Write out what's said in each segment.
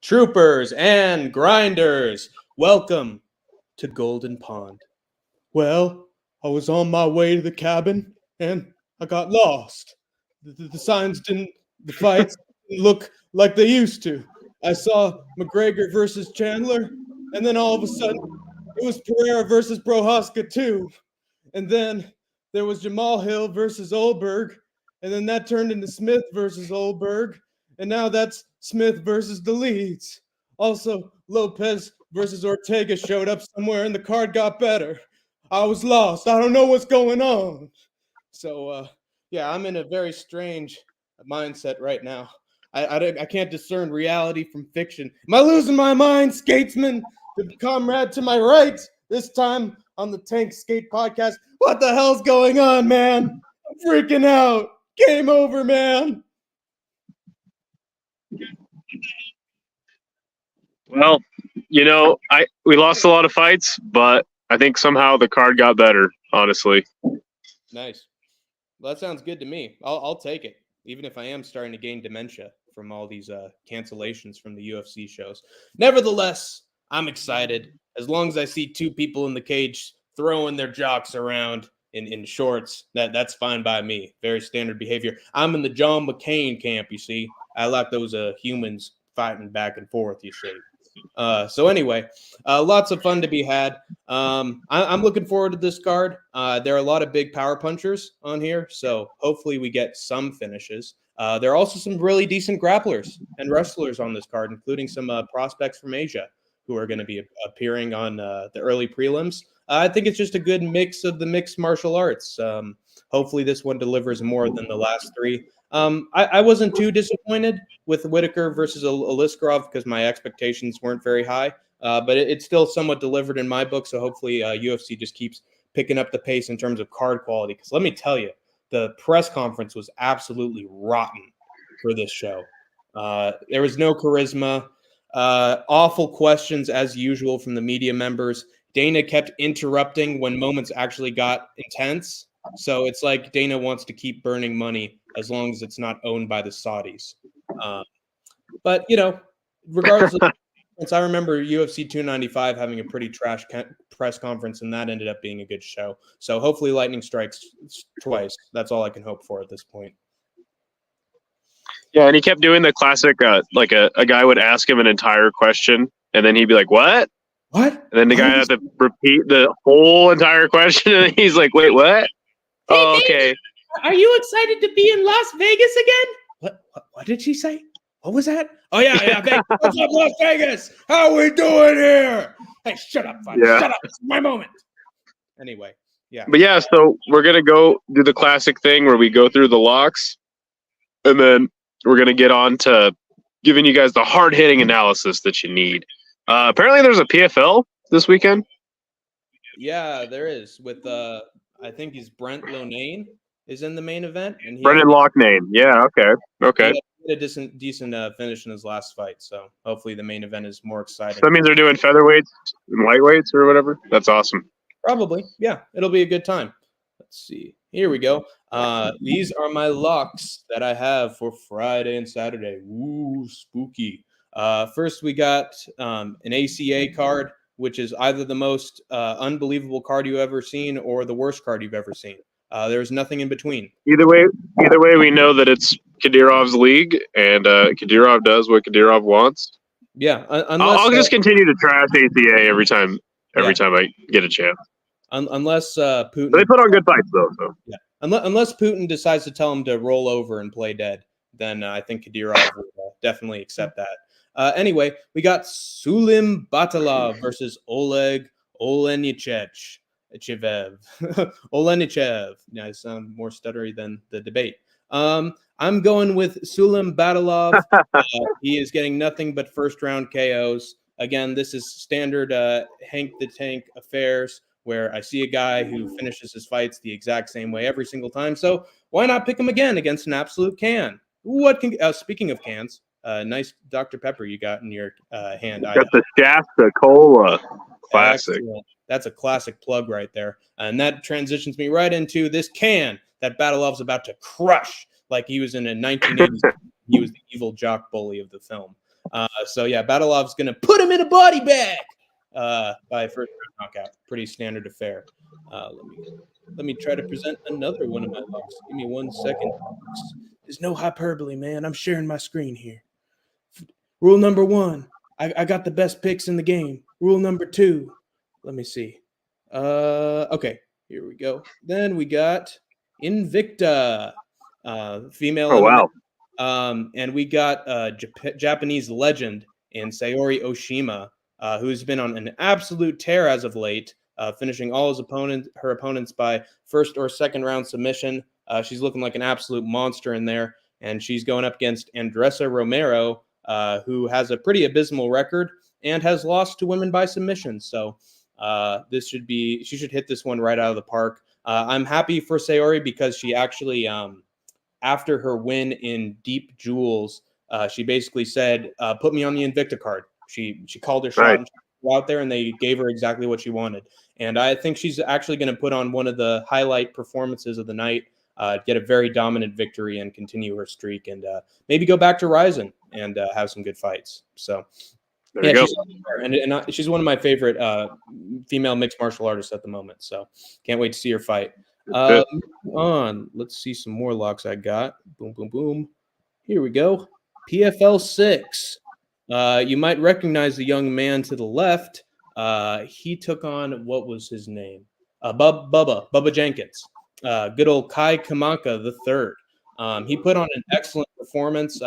Troopers and grinders, welcome to Golden Pond. Well, I was on my way to the cabin and I got lost. The signs the fights didn't look like they used to. I saw McGregor versus Chandler, and then all of a sudden it was Pereira versus Prohaska too. And then there was Jamal Hill versus Olberg, and then that turned into Smith versus Olberg, and now that's Smith versus the Leeds. Also, Lopez versus Ortega showed up somewhere, and the card got better. I was lost. I don't know what's going on. So, yeah, I'm in a very strange mindset right now. I can't discern reality from fiction. Am I losing my mind, skatesman? The comrade to my right, this time on the Tank Skate Podcast. What the hell's going on, man? I'm freaking out. Game over, man. Well, we lost a lot of fights, but I think somehow the card got better, honestly. Nice. Well, that sounds good to me. I'll take it, even if I am starting to gain dementia from all these cancellations from the UFC shows. Nevertheless, I'm excited. As long as I see two people in the cage throwing their jocks around in shorts, that's fine by me. Very standard behavior. I'm in the John McCain camp, you see. I like those humans fighting back and forth, you see. So anyway, lots of fun to be had. I'm looking forward to this card. There are a lot of big power punchers on here, so hopefully we get some finishes. There are also some really decent grapplers and wrestlers on this card, including some prospects from Asia who are going to be appearing on the early prelims. I think it's just a good mix of the mixed martial arts. Hopefully this one delivers more than the last three. I wasn't too disappointed with Whitaker versus Aliskerov because my expectations weren't very high, but it's still somewhat delivered in my book, so hopefully UFC just keeps picking up the pace in terms of card quality, because let me tell you, the press conference was absolutely rotten for this show. There was no charisma, awful questions as usual from the media members. Dana kept interrupting when moments actually got intense. So it's like Dana wants to keep burning money as long as it's not owned by the Saudis. But, regardless of I remember UFC 295 having a pretty trash press conference, and that ended up being a good show. So hopefully lightning strikes twice. That's all I can hope for at this point. Yeah, and he kept doing the classic, like a guy would ask him an entire question, and then he'd be like, what? What? And then the guy had to repeat the whole entire question, and he's like, wait, what? Hey, oh, okay. Are you excited to be in Las Vegas again? What did she say? What was that? Oh, yeah. Vegas. What's up, Las Vegas? How we doing here? Hey, shut up, Fudge. Yeah. Shut up. It's my moment. Anyway, yeah. But, yeah, so we're going to go do the classic thing where we go through the locks, and then we're going to get on to giving you guys the hard-hitting analysis that you need. Apparently there's a PFL this weekend. Yeah, there is. With I think he's Brent Lonane is in the main event, and Brendan Loughnane. Yeah, okay. He had a decent finish in his last fight, so hopefully the main event is more exciting. So that means they're doing featherweights and lightweights or whatever. That's awesome. Probably, yeah. It'll be a good time. Let's see. Here we go. These are my locks that I have for Friday and Saturday. Ooh, spooky. First, we got an ACA card, which is either the most unbelievable card you've ever seen or the worst card you've ever seen. There's nothing in between. Either way, we know that it's Kadyrov's league, and Kadyrov does what Kadyrov wants. Yeah, I'll just continue to trash ACA every time I get a chance. Unless Putin, but they put on good fights though. So yeah, unless Putin decides to tell him to roll over and play dead, then I think Kadyrov will definitely accept that. Anyway, we got Sulim Batalov versus Oleg Olenichev. Olenichev. Yeah, I sound more stuttery than the debate. I'm going with Sulim Batalov. He is getting nothing but first-round KOs. Again, this is standard Hank the Tank affairs where I see a guy who finishes his fights the exact same way every single time. So why not pick him again against an absolute can? Speaking of cans, nice Dr. Pepper you got in your hand. Got the Shasta Cola. Classic. Excellent. That's a classic plug right there. And that transitions me right into this can that Batalov's about to crush like he was in a 1980s. He was the evil jock bully of the film. So yeah, Batilov's going to put him in a body bag by first round knockout. Pretty standard affair. Let me try to present another one of my locks. Give me 1 second. There's no hyperbole, man. I'm sharing my screen here. Rule number 1, I got the best picks in the game. Rule number 2, let me see. Okay, here we go. Then we got Invicta, female. Oh, wow. And we got Japanese legend in Sayori Oshima, who's been on an absolute tear as of late, finishing all her opponents by first or second round submission. She's looking like an absolute monster in there, and she's going up against Andressa Romero, who has a pretty abysmal record and has lost to women by submission. So she should hit this one right out of the park. I'm happy for Sayori because she actually, after her win in Deep Jewels, she basically said, put me on the Invicta card. She called her shot Right. and she out there, and they gave her exactly what she wanted. And I think she's actually going to put on one of the highlight performances of the night, get a very dominant victory and continue her streak, and maybe go back to Ryzen and have some good fights. So There you go. she's one of my favorite female mixed martial artists at the moment. So can't wait to see her fight. Move on. Let's see some more locks I got. Boom, boom, boom. Here we go. PFL 6. You might recognize the young man to the left. He took on, what was his name? Bubba Jenkins. Good old Kai Kamaka III. He put on an excellent performance.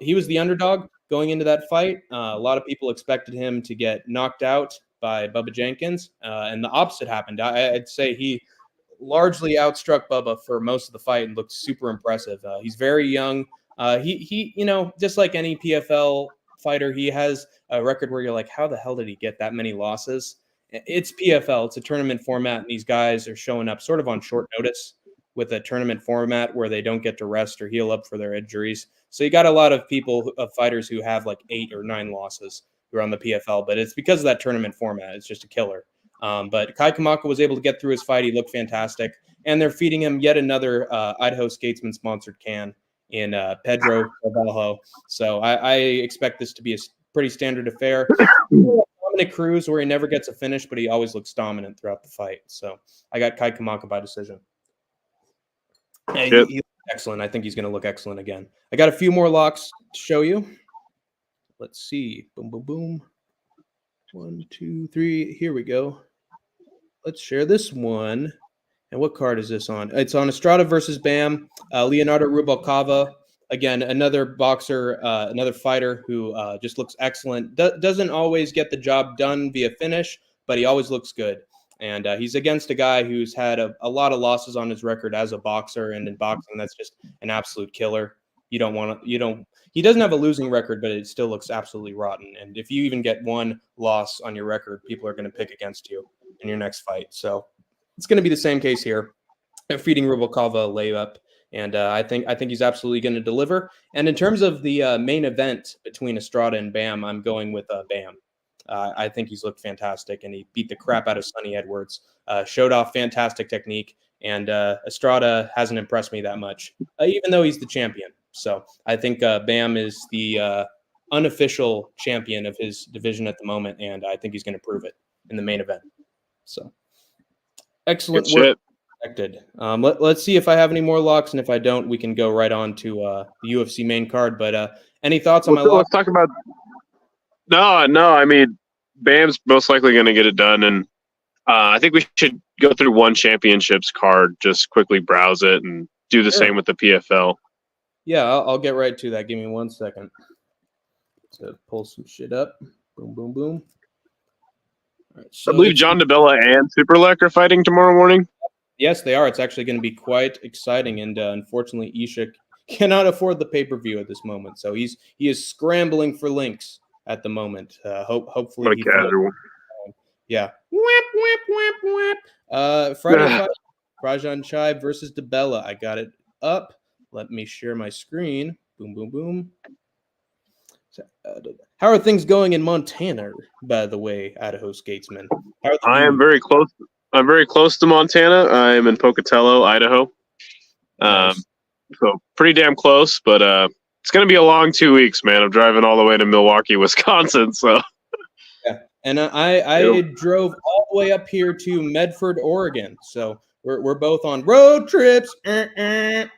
He was the underdog going into that fight. A lot of people expected him to get knocked out by Bubba Jenkins, and the opposite happened. I'd say he largely outstruck Bubba for most of the fight and looked super impressive. He's very young. He, just like any PFL fighter, he has a record where you're like, how the hell did he get that many losses? It's PFL. It's a tournament format, and these guys are showing up sort of on short notice with a tournament format where they don't get to rest or heal up for their injuries. So you got a lot of fighters who have like 8 or 9 losses who are on the PFL, but it's because of that tournament format. It's just a killer. But Kai Kamaka was able to get through his fight. He looked fantastic. And they're feeding him yet another Idaho Statesman-sponsored can in Pedro Carvalho. So I expect this to be a pretty standard affair. Dominic Cruz, where he never gets a finish, but he always looks dominant throughout the fight. So I got Kai Kamaka by decision. He looks excellent. I think he's going to look excellent again. I got a few more locks to show you. Let's see. Boom, boom, boom. 1, 2, 3. Here we go. Let's share this one. And what card is this on? It's on Estrada versus Bam. Leonardo Rubalcava. Again, another boxer, another fighter who just looks excellent. Doesn't always get the job done via finish, but he always looks good. And he's against a guy who's had a lot of losses on his record as a boxer. And in boxing, that's just an absolute killer. He doesn't have a losing record, but it still looks absolutely rotten. And if you even get one loss on your record, people are going to pick against you in your next fight. So it's going to be the same case here. They're feeding Rubalcava a layup, and I think he's absolutely going to deliver. And in terms of the main event between Estrada and Bam, I'm going with Bam. I think he's looked fantastic, and he beat the crap out of Sonny Edwards. Showed off fantastic technique, and Estrada hasn't impressed me that much, even though he's the champion. So I think Bam is the unofficial champion of his division at the moment, and I think he's going to prove it in the main event. So excellent work. Let's see if I have any more locks, and if I don't, we can go right on to the UFC main card. But any thoughts on my lock? Let's talk about. No. I mean, Bam's most likely going to get it done, and I think we should go through one championships card, just quickly browse it, and do the same with the PFL. Yeah, I'll get right to that. Give me 1 second to pull some shit up. Boom, boom, boom. All right, so I believe John DeBella and Superlek are fighting tomorrow morning. Yes, they are. It's actually going to be quite exciting, and unfortunately, Ishak cannot afford the pay-per-view at this moment, so he is scrambling for links at the moment. Hopefully, What a casual. Yeah. Friday fight, Rajan Chai versus DeBella. I got it up. Let me share my screen. Boom, boom, boom. How are things going in Montana, by the way, Idaho Skatesman? I am very close. I'm very close to Montana. I'm in Pocatello, Idaho. Nice. So pretty damn close, but It's going to be a long 2 weeks, man. I'm driving all the way to Milwaukee, Wisconsin. So Yeah, and I drove all the way up here to Medford, Oregon. So we're both on road trips, and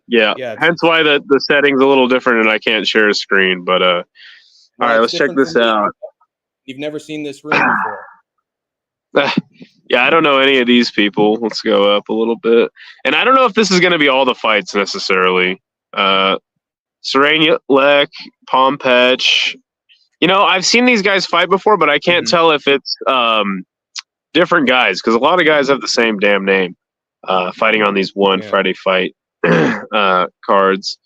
yeah. Hence why the setting's a little different, and I can't share a screen. But all right, let's check this out. You've never seen this room before. Yeah, I don't know any of these people. Let's go up a little bit, and I don't know if this is going to be all the fights necessarily. Serena Lek, Pompech. You know, I've seen these guys fight before, but I can't tell if it's different guys because a lot of guys have the same damn name fighting on these Friday fight cards.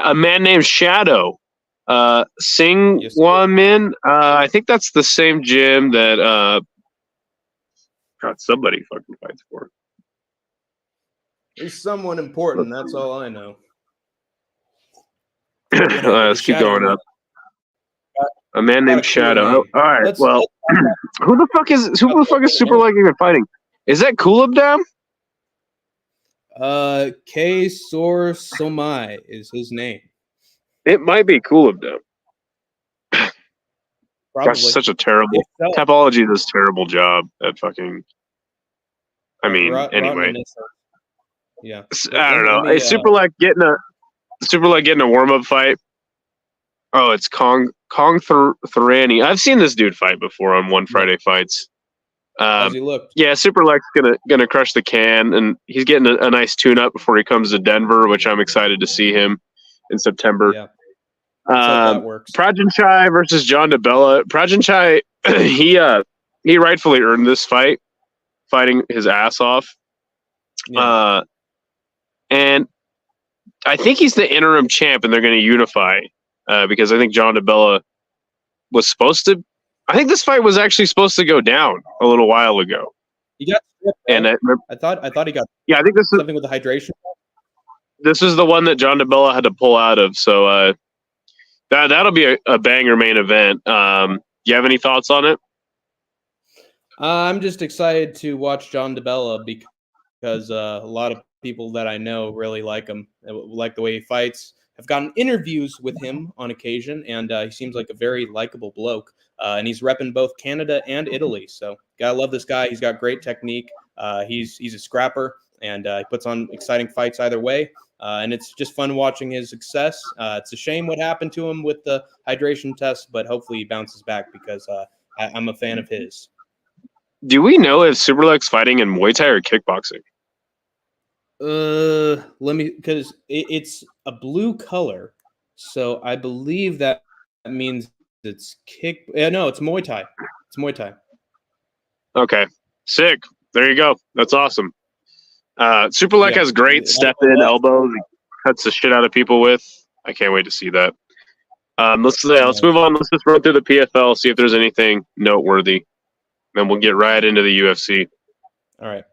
A man named Shadow. Sing Wan Min. I think that's the same gym that somebody fucking fights for. He's someone important. That's all I know. Let's keep going up. A man named Shadow. All right. Well, who the fuck is Super Leg even fighting? Is that Kulabdam? K Sor Somai is his name. It might be Kulabdam. That's such a terrible Tapology does terrible job at fucking. I mean, anyway. Yeah. I don't know. Super Leg getting a warm up fight. Oh, it's Kong Thorani. I've seen this dude fight before on One Friday Fights. How's he look? Yeah, Super Leg's gonna crush the can, and he's getting a nice tune up before he comes to Denver, which I'm excited to see him in September. Yeah. That works. Prajanchai versus John DeBella. Prajanchai, he rightfully earned this fight, fighting his ass off. Yeah. And I think he's the interim champ, and they're going to unify because I think John DeBella was supposed to. I think this fight was actually supposed to go down a little while ago. He got stripped, and I thought he got. Yeah, I think this is something with the hydration. This is the one that John DeBella had to pull out of. So that'll be a banger main event. You have any thoughts on it? I'm just excited to watch John DeBella because a lot of people that I know really like him, like the way he fights. I've gotten interviews with him on occasion, and he seems like a very likable bloke. And he's repping both Canada and Italy. So gotta love this guy. He's got great technique. He's a scrapper, and he puts on exciting fights either way. And it's just fun watching his success. It's a shame what happened to him with the hydration test, but hopefully he bounces back because I'm a fan of his. Do we know if Super Leg's fighting in Muay Thai or kickboxing? Because it's a blue color, so I believe that means it's no, it's Muay Thai. It's Muay Thai. Okay, sick. There you go. That's awesome. Super Leg has great step-in elbows. He cuts the shit out of people with. I can't wait to see that. Let's move on. Let's just run through the PFL, see if there's anything noteworthy. Then we'll get right into the UFC. All right.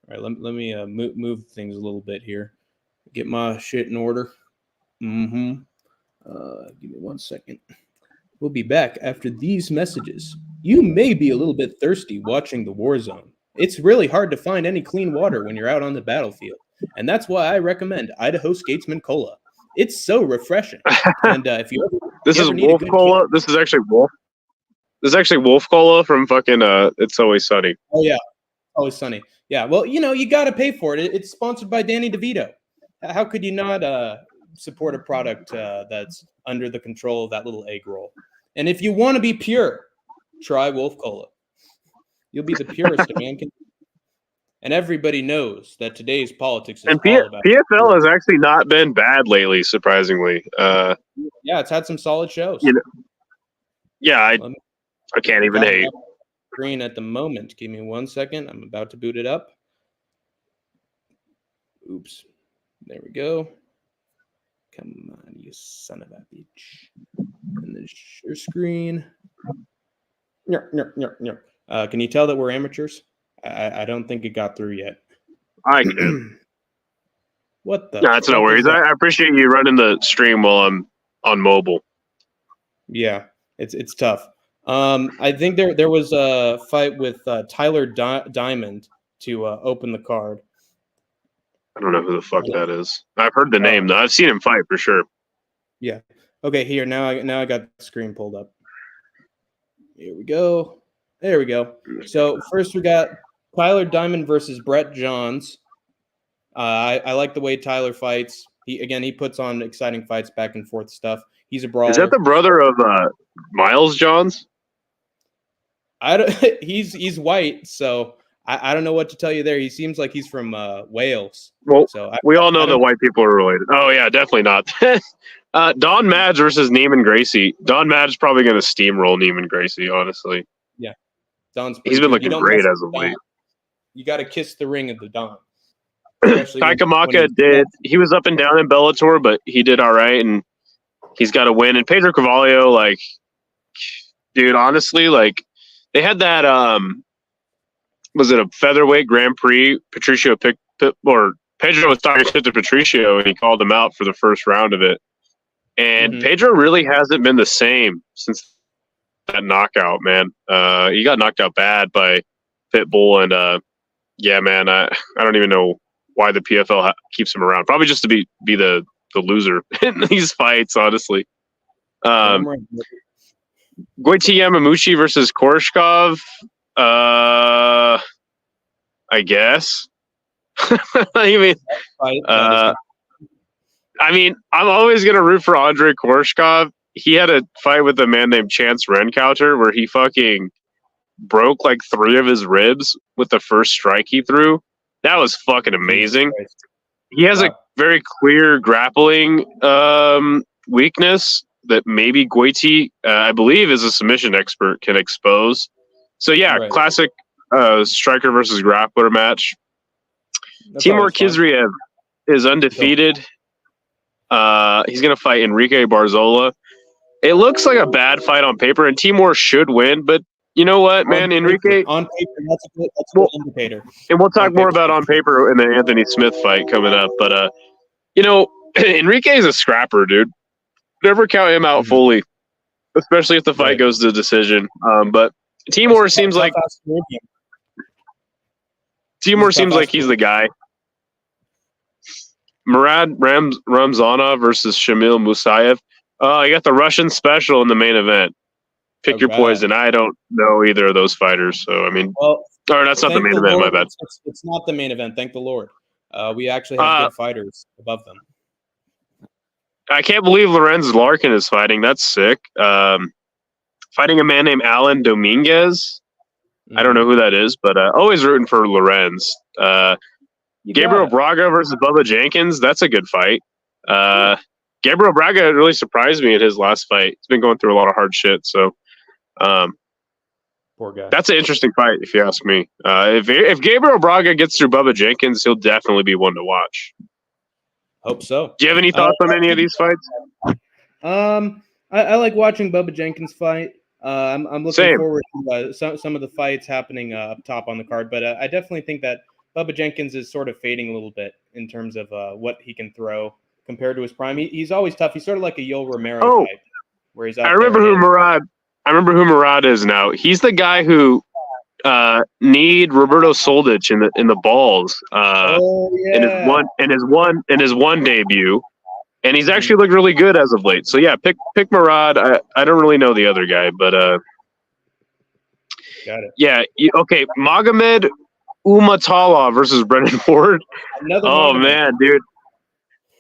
Let me move things a little bit here. Get my shit in order. Give me 1 second. We'll be back after these messages. You may be a little bit thirsty watching the Warzone. It's really hard to find any clean water when you're out on the battlefield. And that's why I recommend Idaho Statesman Cola. It's so refreshing. And if you ever, this is Wolf Cola. This is actually Wolf. This is actually Wolf Cola from fucking It's Always Sunny. Oh yeah, Always Sunny. Yeah, well, you got to pay for it. It's sponsored by Danny DeVito. How could you not support a product that's under the control of that little egg roll? And if you want to be pure, try Wolf Cola. You'll be the purest a man can. And everybody knows that today's politics is all about PFL has actually not been bad lately, surprisingly. Yeah, it's had some solid shows. I can't even hate. Screen at the moment. Give me 1 second. I'm about to boot it up. Oops. There we go. Come on, you son of a bitch. And then share screen. Can you tell that we're amateurs? I don't think it got through yet. I can. What the? No, that's no worries. I appreciate you running the stream while I'm on mobile. Yeah, it's tough. I think there was a fight with Tyler Diamond to open the card. I don't know who the fuck that is. I've heard the name though. I've seen him fight for sure. Yeah. Okay. Here now. I got the screen pulled up. Here we go. There we go. So first we got Tyler Diamond versus Brett Johns. I like the way Tyler fights. He puts on exciting fights, back and forth stuff. He's a brawler. Is that the brother of Miles Johns? He's white, so I don't know what to tell you there. He seems like he's from Wales. Well, we all know that white people are related. Oh yeah, definitely not. Don Madge versus Neiman Gracie. Don Madge is probably going to steamroll Neiman Gracie, honestly. Yeah, he's been looking great as of late. You got to kiss the ring of the Don. Taikamaka did. He was up and down in Bellator, but he did all right, and he's got to win. And Pedro Carvalho, like, dude, honestly, like, they had that. Was it a featherweight Grand Prix? Patricio or Pedro was talking shit to Patricio, and he called him out for the first round of it. And Pedro really hasn't been the same since that knockout, man. He got knocked out bad by Pitbull, and yeah, man, I don't even know why the PFL keeps him around. Probably just to be the loser in these fights, honestly. Goiti Yamamushi versus Koreshkov. I guess. I mean, I'm always gonna root for Andrei Koreshkov. He had a fight with a man named Chance Renkauter where he fucking broke like 3 of his ribs with the first strike he threw. That was fucking amazing. He has a very clear grappling weakness that maybe Goiti, I believe, is a submission expert, can expose. So yeah, classic striker versus grappler match. Timur Khizriev is undefeated. He's going to fight Enrique Barzola. It looks like a bad fight on paper, and Timur should win, but you know what, man? Enrique... On paper, that's a good indicator. And we'll talk more about on paper in the Anthony Smith fight coming up, but, you know, Enrique is a scrapper, dude. Never count him out fully, especially if the fight goes to decision. But Timur seems like... Timur seems like he's the guy. Murad Ramzanov versus Shamil Musayev. You got the Russian special in the main event. Pick your poison. I don't know either of those fighters, so I mean, that's not the main event. My bad. It's not the main event. Thank the Lord. We actually have good fighters above them. I can't believe Lorenz Larkin is fighting. That's sick. Fighting a man named Alan Dominguez. I don't know who that is, but always rooting for Lorenz. Gabriel Braga versus Bubba Jenkins. That's a good fight. Gabriel Braga really surprised me in his last fight. He's been going through a lot of hard shit. So, poor guy. That's an interesting fight, if you ask me. If Gabriel Braga gets through Bubba Jenkins, he'll definitely be one to watch. Hope so. Do you have any thoughts on any of these fights? I like watching Bubba Jenkins fight. I'm looking forward to some of the fights happening up top on the card, but I definitely think that Bubba Jenkins is sort of fading a little bit in terms of what he can throw compared to his prime. He's always tough. He's sort of like a Yoel Romero type, where he's out. I remember who Murad is now. He's the guy who need Roberto Soldic in the balls in his one debut, and he's actually looked really good as of late. So yeah, pick Murad. I don't really know the other guy, but got it. Yeah, okay. Magomed Umatala versus Brendan Ward. Man, dude.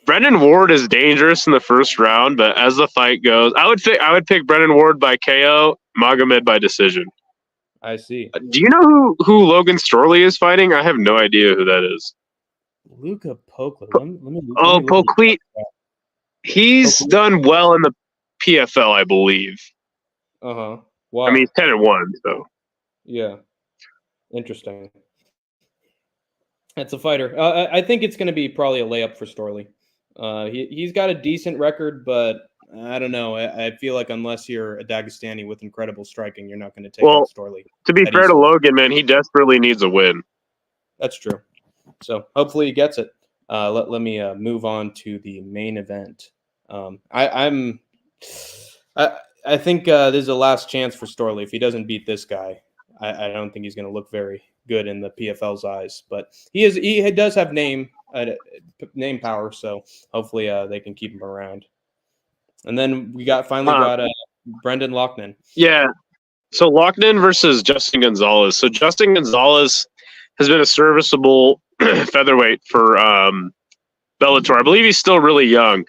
Brendan Ward is dangerous in the first round, but as the fight goes, I would pick Brendan Ward by KO, Magomed by decision. I see. Do you know who Logan Storley is fighting? I have no idea who that is. Luca Pokle. Pokle. He's done well in the PFL, I believe. Wow. I mean, he's 10-1, so. Yeah. Interesting. That's a fighter. I think it's going to be probably a layup for Storley. He's got a decent record, but I don't know. I feel like unless you're a Dagestani with incredible striking, you're not going to take out Storley. To be fair to Logan, man, he desperately needs a win. That's true. So hopefully he gets it. Let me move on to the main event. I think this is the last chance for Storley. If he doesn't beat this guy, I don't think he's going to look very good in the PFL's eyes. But he does have name. name power. So hopefully they can keep him around. And then we finally got Brendan Loughnane. Yeah. So Loughnane versus Justin Gonzalez. So Justin Gonzalez has been a serviceable featherweight for Bellator. I believe he's still really young,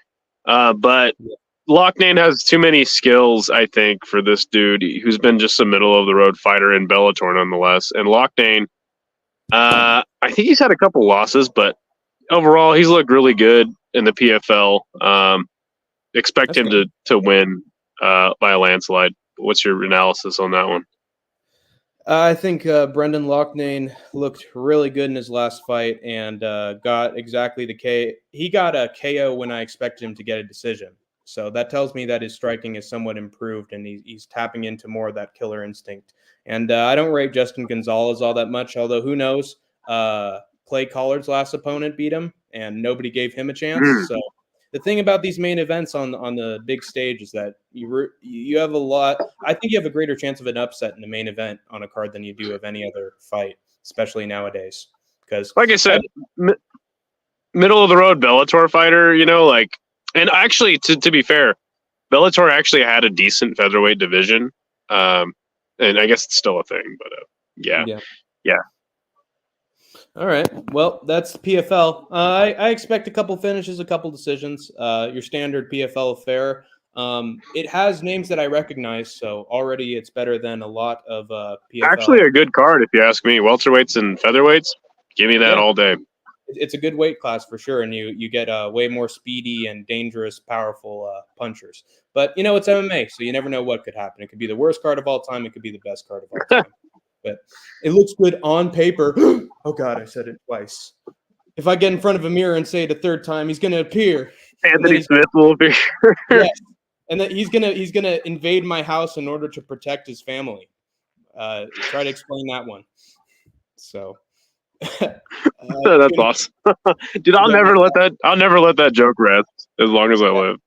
but Loughnane has too many skills, I think, for this dude who's been just a middle-of-the-road fighter in Bellator nonetheless. And Loughnane, I think he's had a couple losses, but overall he's looked really good in the PFL. Expect him to win by a landslide. What's your analysis on that one? I think Brendan Loughnane looked really good in his last fight and got exactly the K. He got a KO when I expected him to get a decision. So that tells me that his striking is somewhat improved and he's tapping into more of that killer instinct. And I don't rate Justin Gonzalez all that much, although who knows? Clay Collard's last opponent beat him and nobody gave him a chance. So the thing about these main events on the big stage is that you have a lot. I think you have a greater chance of an upset in the main event on a card than you do of any other fight, especially nowadays. Because, like I said, middle of the road Bellator fighter, and actually, to be fair, Bellator actually had a decent featherweight division, and I guess it's still a thing. But yeah. All right. Well, that's the PFL. I expect a couple finishes, a couple decisions. Your standard PFL affair. It has names that I recognize, so already it's better than a lot of PFL. Actually, a good card if you ask me. Welterweights and featherweights, give me that all day. It's a good weight class for sure, and you get way more speedy and dangerous, powerful punchers. But it's MMA, so you never know what could happen. It could be the worst card of all time. It could be the best card of all time. But it looks good on paper. Oh, God, I said it twice. If I get in front of a mirror and say it a third time, he's going to appear. Anthony Smith will appear. Yes. And then he's gonna invade my house in order to protect his family. Try to explain that one. So that's awesome. Dude, I'll never let that joke rest as long as I live.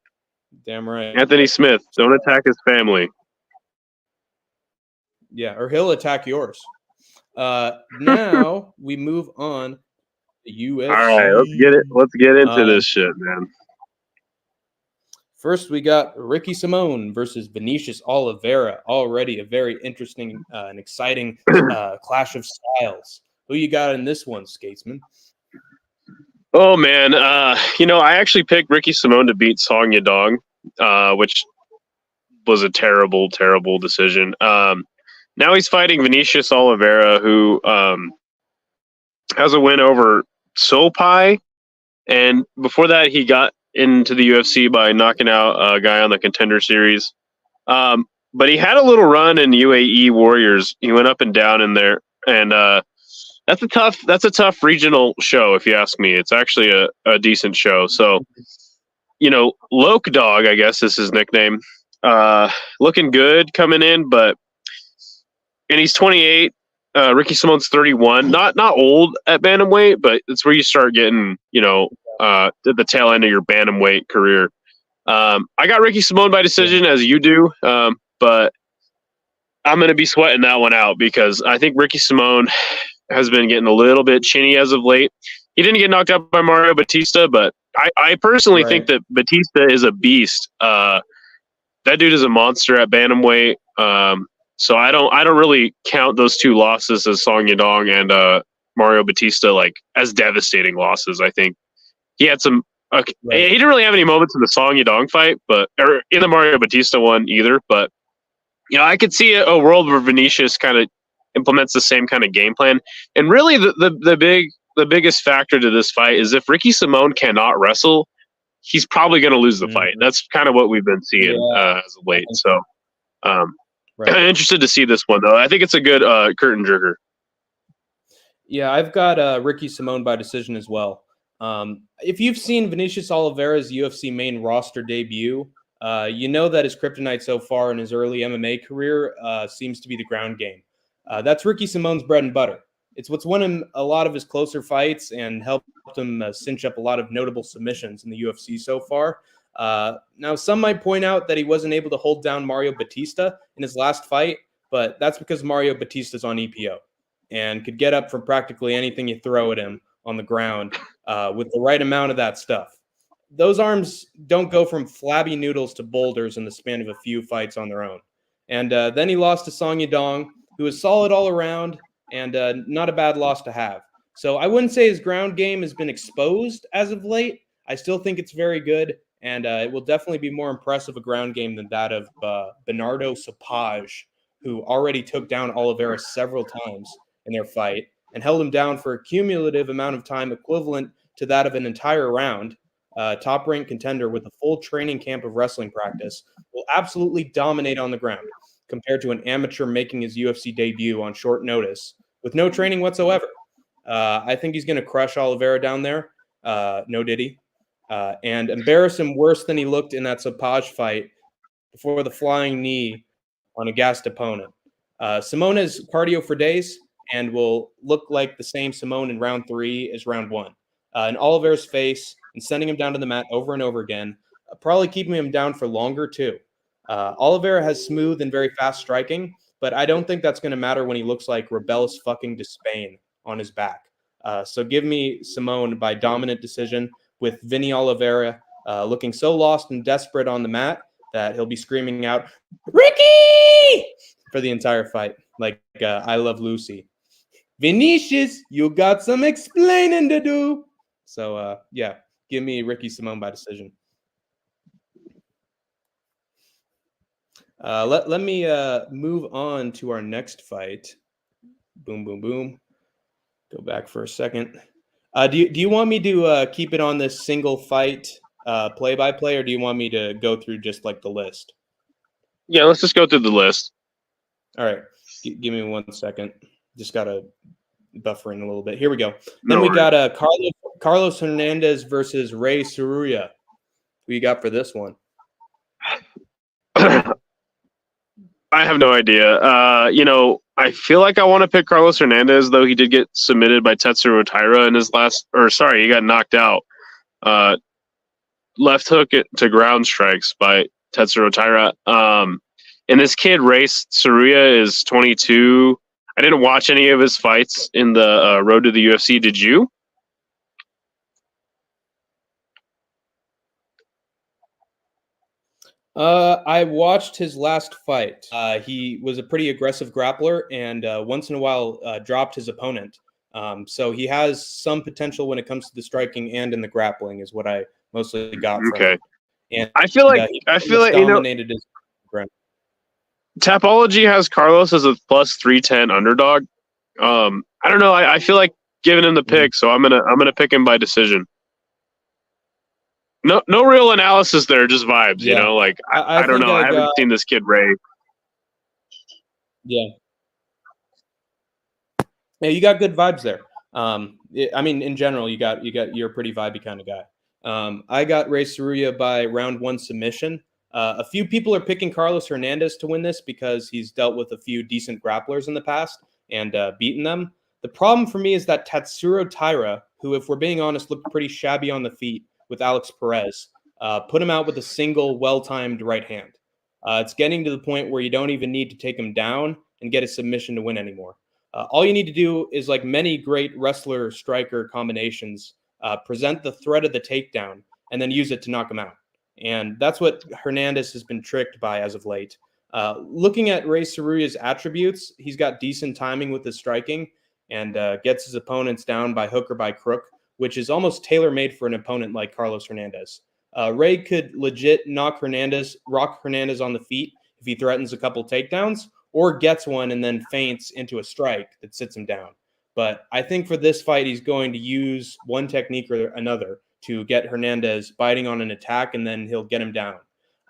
Damn right. Anthony Smith, don't attack his family. Yeah, or he'll attack yours. Now we move on to UFC. All right, let's get into this shit, man. First, we got Ricky Simón versus Vinicius Oliveira. Already a very interesting and exciting clash of styles. Who you got in this one, Skatesman? Oh man, I actually picked Ricky Simón to beat Song Yadong, which was a terrible, terrible decision. Now he's fighting Vinicius Oliveira, who has a win over Sopai, and before that he got into the UFC by knocking out a guy on the Contender Series. But he had a little run in UAE Warriors. He went up and down in there, and that's a tough regional show, if you ask me. It's actually a decent show. So, Loke Dog, I guess is his nickname. Looking good coming in, and he's 28. Ricky Simón's 31. Not old at bantamweight, but it's where you start getting, the tail end of your bantamweight career. I got Ricky Simón by decision, as you do, but I'm going to be sweating that one out because I think Ricky Simón has been getting a little bit chinny as of late. He didn't get knocked out by Mario Batista, but I personally think that Batista is a beast. That dude is a monster at bantamweight. So I don't really count those two losses as Song Yadong and Mario Batista as devastating losses. I think he had some. He didn't really have any moments in the Song Yadong fight, or in the Mario Batista one either. But I could see a world where Vinicius kind of implements the same kind of game plan. And really, the biggest factor to this fight is if Ricky Simón cannot wrestle, he's probably going to lose the fight. That's kind of what we've been seeing as of late. So. Interested to see this one, though. I think it's a good curtain jerker. Yeah, I've got Ricky Simón by decision as well. If you've seen Vinicius Oliveira's UFC main roster debut, you know that his kryptonite so far in his early MMA career seems to be the ground game. That's Ricky Simón's bread and butter. It's what's won him a lot of his closer fights and helped him cinch up a lot of notable submissions in the UFC so far. Now, some might point out that he wasn't able to hold down Mario Batista in his last fight, but that's because Mario Batista's on EPO and could get up from practically anything you throw at him on the ground. with the right amount of that stuff. Those arms don't go from flabby noodles to boulders in the span of a few fights on their own. And then he lost to Song Yadong, who was solid all around and not a bad loss to have. So I wouldn't say his ground game has been exposed as of late. I still think it's very good, and it will definitely be more impressive a ground game than that of Bernardo Sapage, who already took down Oliveira several times in their fight and held him down for a cumulative amount of time equivalent to that of an entire round. Top-ranked contender with a full training camp of wrestling practice will absolutely dominate on the ground compared to an amateur making his UFC debut on short notice with no training whatsoever. I think he's going to crush Oliveira down there. No diddy. And embarrass him worse than he looked in that Sapage fight before the flying knee on a gassed opponent. Simone has cardio for days and will look like the same Simone in round 3 as round 1. In Oliveira's face and sending him down to the mat over and over again, probably keeping him down for longer too. Oliveira has smooth and very fast striking, but I don't think that's going to matter when he looks like Rebellis fucking Despain on his back. So give me Simone by dominant decision with Vinny Oliveira looking so lost and desperate on the mat that he'll be screaming out, "Ricky!" for the entire fight, like I Love Lucy. Vinicius, you got some explaining to do. So, yeah, give me Ricky Simone by decision. Let me move on to our next fight. Boom, boom, boom. Go back for a second. Do you want me to keep it on this single fight play-by-play, or do you want me to go through just like the list? Yeah, let's just go through the list. All right. Give me 1 second. Just got to buffer in a little bit. Here we go. Then we got Carlos Hernandez versus Ray Saruya. Who you got for this one? I have no idea. I feel like I want to pick Carlos Hernandez, though he did get submitted by Tetsuro Taira in his he got knocked out. Left hook to ground strikes by Tetsuro Taira. And this kid, Ray Saruya, is 22. I didn't watch any of his fights in the road to the UFC. Did you? I watched his last fight. He was a pretty aggressive grappler and once in a while dropped his opponent. So he has some potential when it comes to the striking and in the grappling is what I mostly got from him. And I feel like dominated his ground. Tapology has Carlos as a plus 310 underdog. I don't know. I feel like giving him the pick, so I'm gonna pick him by decision. No real analysis there, just vibes. Yeah. You know, like I don't know. I haven't seen this kid Ray. Yeah. Yeah, you got good vibes there. I mean, in general, you're a pretty vibey kind of guy. I got Ray Saruya by round 1 submission. A few people are picking Carlos Hernandez to win this because he's dealt with a few decent grapplers in the past and beaten them. The problem for me is that Tetsuro Taira, who, if we're being honest, looked pretty shabby on the feet with Alex Perez, put him out with a single well-timed right hand. It's getting to the point where you don't even need to take him down and get a submission to win anymore. All you need to do is, like many great wrestler-striker combinations, present the threat of the takedown and then use it to knock him out. And that's what Hernandez has been tricked by as of late. Looking at Ray Saruya's attributes, he's got decent timing with his striking and gets his opponents down by hook or by crook, which is almost tailor-made for an opponent like Carlos Hernandez. Ray could legit rock Hernandez on the feet if he threatens a couple takedowns or gets one and then feints into a strike that sits him down. But I think for this fight, he's going to use one technique or another to get Hernandez biting on an attack, and then he'll get him down.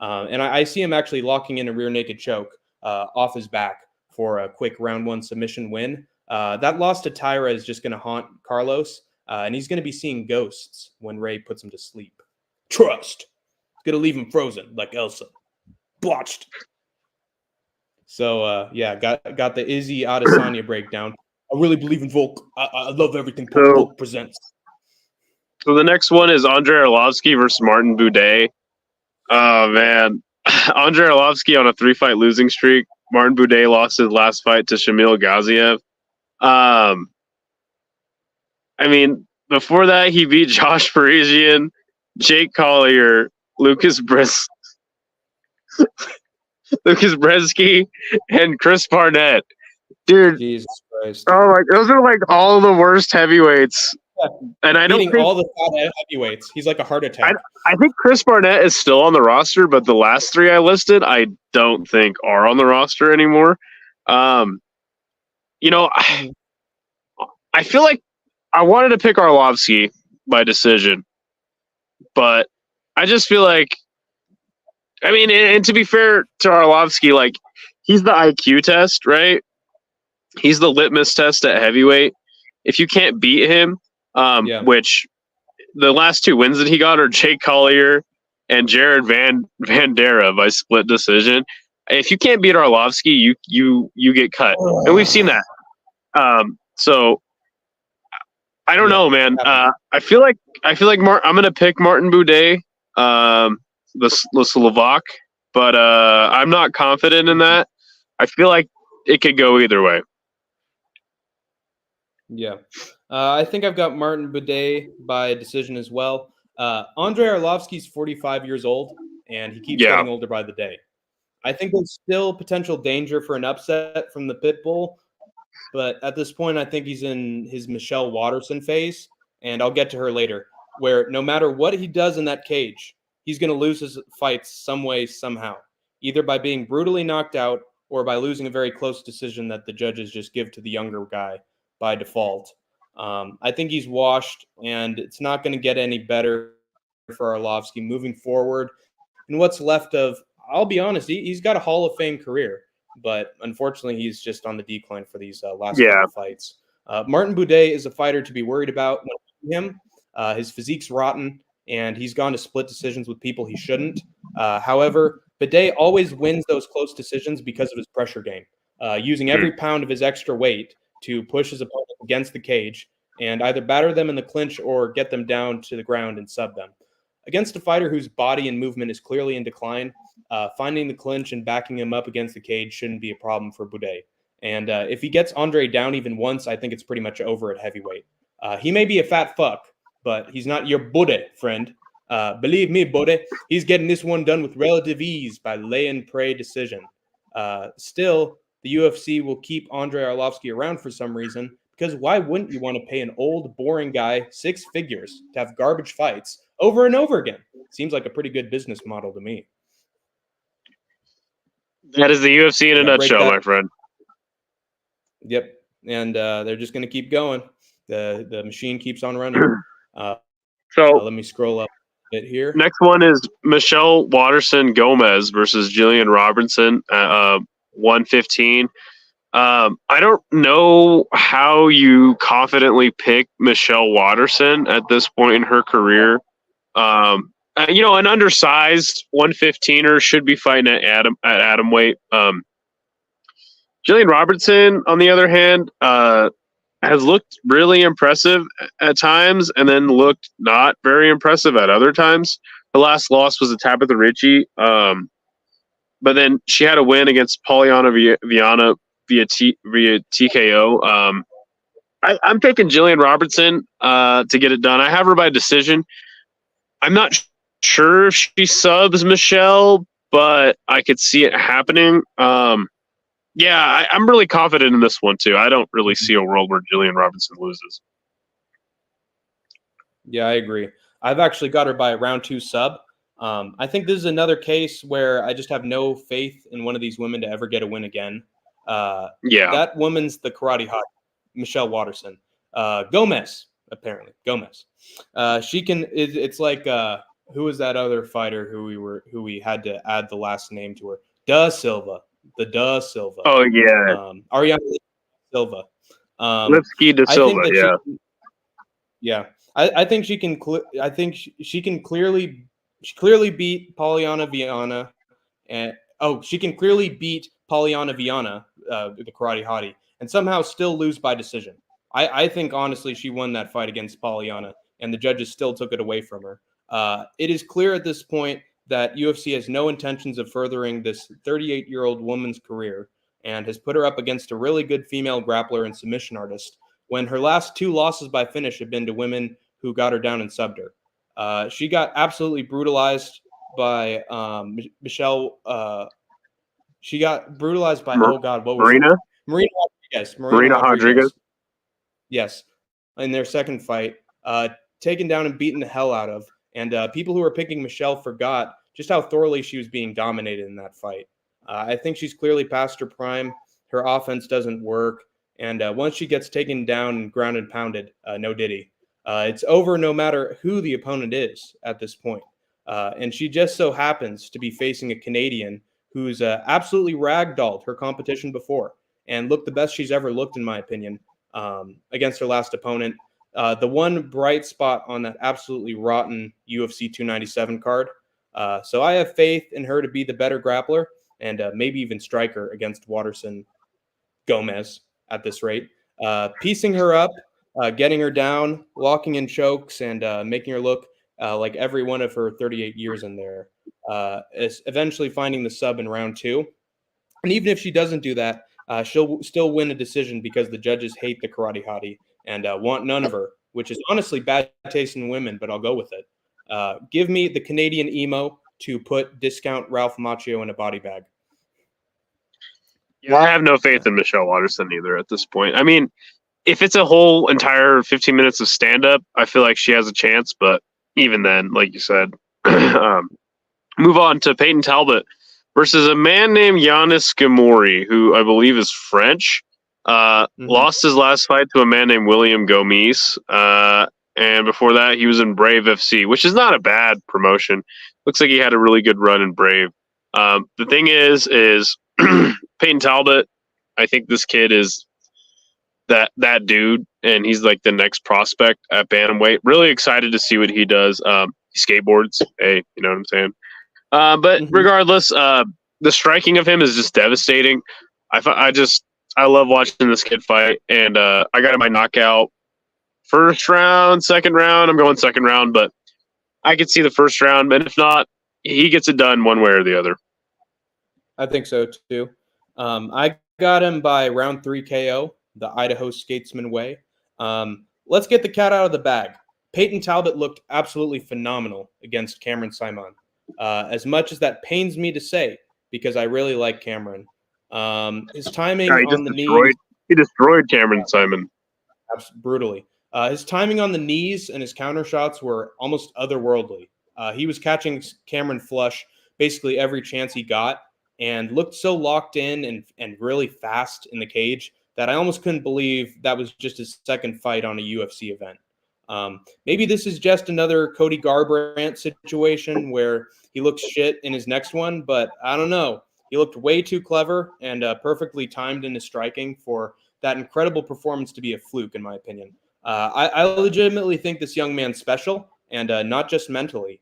And I see him actually locking in a rear naked choke off his back for a quick round 1 submission win. That loss to Taira is just going to haunt Carlos, and he's going to be seeing ghosts when Ray puts him to sleep. Trust. Going to leave him frozen like Elsa. Blotched. So, got the Izzy Adesanya breakdown. I really believe in Volk. I love everything Volk presents. So the next one is Andrei Arlovsky versus Martin Buday. Oh, man. Andrei Arlovsky on a 3-fight losing streak. Martin Buday lost his last fight to Shamil Gaziev. I mean, Before that, he beat Josh Parisian, Jake Collier, Lucas Brzeski, and Chris Barnett. Dude, Jesus Christ. oh, like those are like all the worst heavyweights. Yeah. And I don't Beating think all the fat heavyweights. He's like a heart attack. I think Chris Barnett is still on the roster, but the last three I listed, I don't think are on the roster anymore. You know, I feel like I wanted to pick Arlovsky by decision, but I just feel like, I mean, and to be fair to Arlovsky, like he's the IQ test, right? He's the litmus test at heavyweight. If you can't beat him, which the last two wins that he got are Jake Collier and Jared Vandera by split decision. If you can't beat Arlovsky, you get cut, and we've seen that. So I don't know, man. I feel like I'm gonna pick Martin Boudet, the Slovak, but I'm not confident in that. I feel like it could go either way. Yeah. I think I've got Martin Boudet by decision as well. Andrei Arlovsky's 45 years old, and he keeps getting older by the day. I think there's still potential danger for an upset from the Pitbull, but at this point, I think he's in his Michelle Waterson phase, and I'll get to her later, where no matter what he does in that cage, he's going to lose his fights some way, somehow, either by being brutally knocked out or by losing a very close decision that the judges just give to the younger guy by default. I think he's washed, and it's not going to get any better for Arlovsky moving forward. And what's left of, I'll be honest, he's got a Hall of Fame career, but unfortunately, he's just on the decline for these last couple fights. Martin Boudet is a fighter to be worried about when him. His physique's rotten, and he's gone to split decisions with people he shouldn't. However, Boudet always wins those close decisions because of his pressure game, using every pound of his extra weight to push his opponent against the cage and either batter them in the clinch or get them down to the ground and sub them. Against a fighter whose body and movement is clearly in decline, finding the clinch and backing him up against the cage shouldn't be a problem for Boudet. And if he gets Andre down even once, I think it's pretty much over at heavyweight. He may be a fat fuck, but he's not your Boudet, friend. Believe me, Boudet, he's getting this one done with relative ease by lay and pray decision. Still, the UFC will keep Andrei Arlovsky around for some reason, because why wouldn't you want to pay an old, boring guy 6 figures to have garbage fights over and over again? Seems like a pretty good business model to me. That is the UFC in a nutshell, my friend. Yep, and they're just going to keep going. The machine keeps on running. So let me scroll up a bit here. Next one is Michelle Waterson Gomez versus Jillian Robertson at 115. I don't know how you confidently pick Michelle Waterson at this point in her career. You know, an undersized 115er should be fighting at atom weight. Jillian Robertson, on the other hand, has looked really impressive at times and then looked not very impressive at other times. Her last loss was a Tabitha Ricci, but then she had a win against Polyana Viana via TKO. I'm taking Jillian Robertson to get it done. I have her by decision. I'm not sure if she subs Michelle, but I could see it happening. Yeah, I'm really confident in this one, too. I don't really see a world where Jillian Robertson loses. Yeah, I agree. I've actually got her by round 2 sub. I think this is another case where I just have no faith in one of these women to ever get a win again. That woman's the karate hot, Michelle Waterson. Gomez, apparently. Gomez. She can, it's like, who was that other fighter who we had to add the last name to her? Da Silva. The Da Silva. Oh, yeah. Ariana Silva. Lipsky Da Silva, yeah. I think she can. I think she can clearly. She clearly beat Polyana Viana, and she can clearly beat Polyana Viana, the karate hottie, and somehow still lose by decision. I think honestly she won that fight against Polyana, and the judges still took it away from her. It is clear at this point that UFC has no intentions of furthering this 38-year-old woman's career and has put her up against a really good female grappler and submission artist when her last 2 losses by finish have been to women who got her down and subbed her. She got absolutely brutalized by Michelle. She got brutalized by, oh God, what was Marina? it? Marina Rodriguez. Marina Rodriguez. Yes, in their second fight, taken down and beaten the hell out of. And people who were picking Michelle forgot just how thoroughly she was being dominated in that fight. I think she's clearly past her prime. Her offense doesn't work. And once she gets taken down and ground and pounded, no diddy. It's over no matter who the opponent is at this point. And she just so happens to be facing a Canadian who's absolutely ragdolled her competition before and looked the best she's ever looked, in my opinion, against her last opponent. The one bright spot on that absolutely rotten UFC 297 card. So I have faith in her to be the better grappler and maybe even striker against Waterson Gomez at this rate. Piecing her up, getting her down, locking in chokes, and making her look like every one of her 38 years in there. Is eventually finding the sub in round 2. And even if she doesn't do that, she'll still win a decision because the judges hate the karate hottie and want none of her, which is honestly bad taste in women, but I'll go with it. Give me the Canadian emo to put discount Ralph Macchio in a body bag. Yeah, I have no faith in Michelle Waterson either at this point. I mean, if it's a whole entire 15 minutes of stand-up, I feel like she has a chance, but even then, like you said, move on to Peyton Talbot versus a man named Giannis Gamori, who I believe is French. Lost his last fight to a man named William Gomis. And before that, he was in Brave FC, which is not a bad promotion. Looks like he had a really good run in Brave. The thing is Peyton Talbot, I think this kid is that dude, and he's like the next prospect at bantamweight. Really excited to see what he does. He skateboards. Hey, you know what I'm saying? But regardless, the striking of him is just devastating. I love watching this kid fight, and I got him by knockout. First round, second round. I'm going second round, but I could see the first round. And if not, he gets it done one way or the other. I think so too. I got him by round 3 KO, the Idaho Skatesman way. Let's get the cat out of the bag. Peyton Talbot looked absolutely phenomenal against Cameron Simon. As much as that pains me to say, because I really like Cameron. His timing on the knees. He destroyed Cameron Simon. Brutally. His timing on the knees and his counter shots were almost otherworldly. He was catching Cameron flush basically every chance he got and looked so locked in and really fast in the cage that I almost couldn't believe that was just his second fight on a UFC event. Maybe this is just another Cody Garbrandt situation where he looks shit in his next one, but I don't know. He looked way too clever and perfectly timed in his striking for that incredible performance to be a fluke, in my opinion. I legitimately think this young man's special, and not just mentally.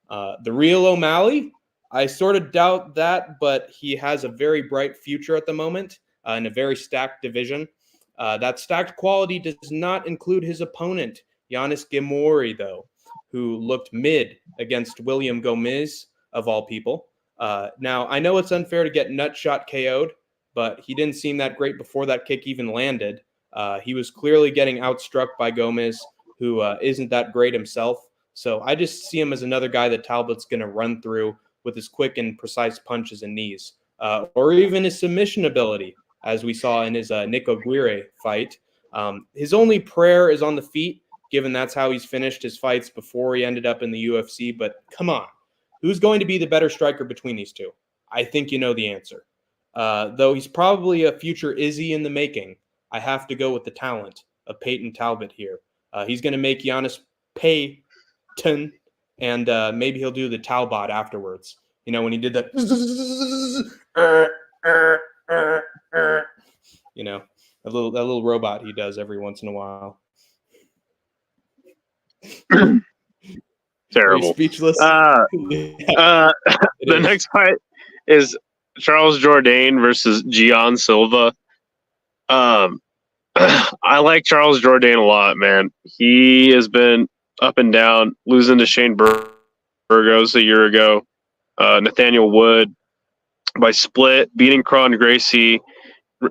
The real O'Malley, I sort of doubt that, but he has a very bright future at the moment in a very stacked division. That stacked quality does not include his opponent, Giannis Gamori, though, who looked mid against William Gomis, of all people. Now, I know it's unfair to get nutshot KO'd, but he didn't seem that great before that kick even landed. He was clearly getting outstruck by Gomez, who isn't that great himself. So I just see him as another guy that Talbot's going to run through with his quick and precise punches and knees, or even his submission ability, as we saw in his Nick Aguirre fight. His only prayer is on the feet, given that's how he's finished his fights before he ended up in the UFC. But come on, who's going to be the better striker between these two? I think you know the answer. Though he's probably a future Izzy in the making, I have to go with the talent of Peyton Talbot here. He's going to make Giannis Payton, and maybe he'll do the Talbot afterwards. You know, when he did that, you know, that little robot he does every once in a while. Terrible. Speechless. The next fight is Charles Jourdain versus Gian Silva. I like Charles Jourdain a lot, man. He has been up and down, losing to Shane Burgos a year ago, Nathaniel Wood by split, beating Cron Gracie,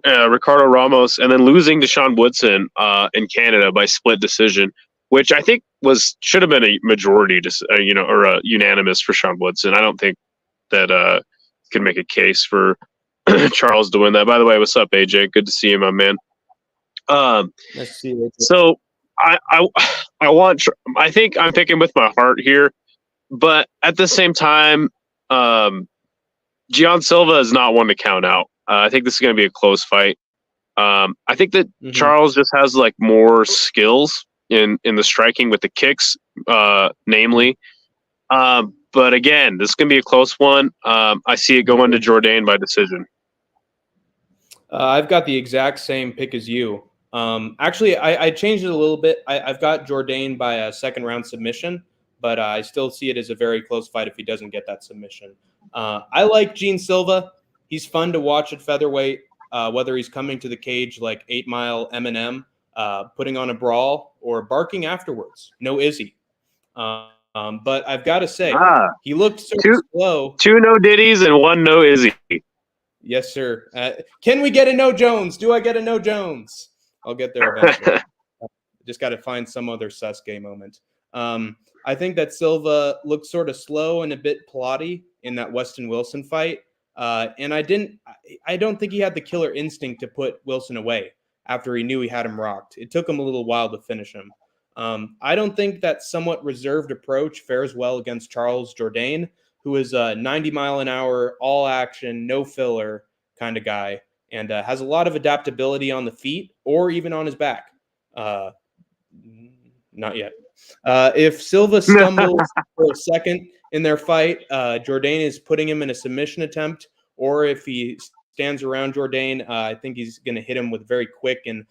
Ricardo Ramos, and then losing to Sean Woodson in Canada by split decision, which I think should have been a majority, or a unanimous for Sean Woodson. I don't think that could make a case for Charles to win that. By the way, what's up, AJ? Good to see you, my man. Nice to see you. So I think I'm picking with my heart here, but at the same time, Gian Silva is not one to count out. I think this is going to be a close fight. I think that Charles just has like more skills in the striking with the kicks, namely. But again, this is going to be a close one. I see it going to Jourdain by decision. I've got the exact same pick as you. Actually, I changed it a little bit. I've got Jourdain by a second round submission, but I still see it as a very close fight if he doesn't get that submission. I like Gian Silva. He's fun to watch at featherweight, whether he's coming to the cage like 8 Mile Eminem, putting on a brawl, or barking afterwards. No Izzy. But I've got to say, he looked sort of slow. 2 no Diddies and 1 no Izzy. Yes, sir. Can we get a no Jones? Do I get a no Jones? I'll get there eventually. Just got to find some other Sasuke moment. I think that Silva looked sort of slow and a bit plotty in that Weston Wilson fight. And I don't think he had the killer instinct to put Wilson away after he knew he had him rocked. It took him a little while to finish him. I don't think that somewhat reserved approach fares well against Charles Jourdain, who is a 90 mile an hour, all action, no filler kind of guy, and has a lot of adaptability on the feet or even on his back. Not yet. If Silva stumbles for a second in their fight, Jourdain is putting him in a submission attempt, or if he stands around Jourdain, I think he's going to hit him with very quick and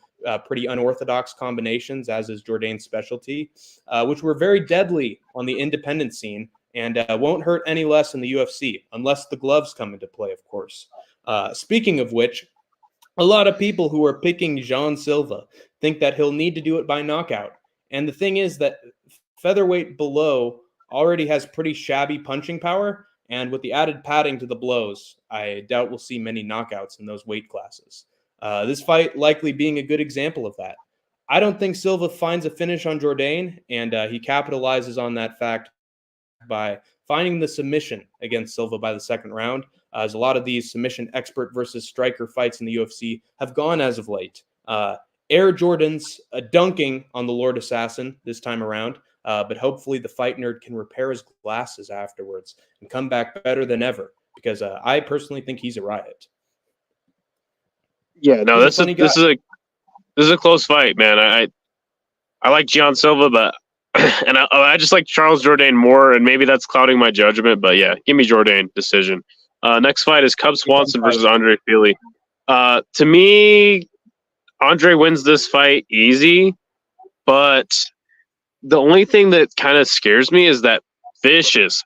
pretty unorthodox combinations, as is Jourdain's specialty, which were very deadly on the independent scene and won't hurt any less in the UFC, unless the gloves come into play, of course. Speaking of which, a lot of people who are picking Gian Silva think that he'll need to do it by knockout. And the thing is that featherweight below already has pretty shabby punching power, and with the added padding to the blows, I doubt we'll see many knockouts in those weight classes. This fight likely being a good example of that. I don't think Silva finds a finish on Jourdain, and he capitalizes on that fact by finding the submission against Silva by the second round, as a lot of these submission expert versus striker fights in the UFC have gone as of late. Air Jordan's dunking on the Lord Assassin this time around, but hopefully the fight nerd can repair his glasses afterwards and come back better than ever, because I personally think he's a riot. Yeah, no, this is a close fight, man. I like Gian Silva, but and I just like Charles Jourdain more, and maybe that's clouding my judgment. But yeah, give me Jourdain decision. Next fight is Cub Swanson versus Andre Fili. To me, Andre wins this fight easy, but the only thing that kind of scares me is that vicious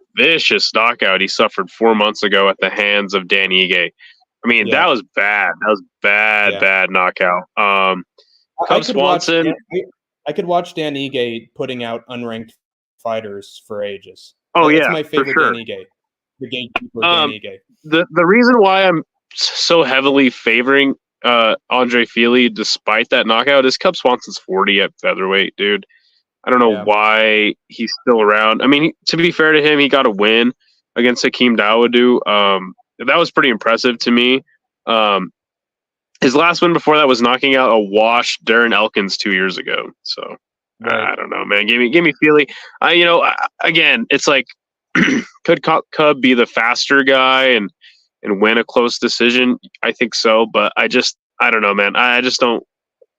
knockout he suffered 4 months ago at the hands of Dan Ige. I mean, that was bad. That was bad knockout. Cub Swanson. I could watch Dan Ige putting out unranked fighters for ages. Oh, That's yeah, my favorite for sure. Dan Ige. The gatekeeper Dan Ige. The reason why I'm so heavily favoring Andre Fili despite that knockout is Cub Swanson's 40 at featherweight, dude. I don't know why he's still around. I mean, to be fair to him, he got a win against Hakeem Dawodu. That was pretty impressive to me. His last win before that was knocking out a washed Darren Elkins 2 years ago. So I don't know, man. Give me Fili. Again, it's like, could Cub be the faster guy and win a close decision? I think so, but I don't know, man. I just don't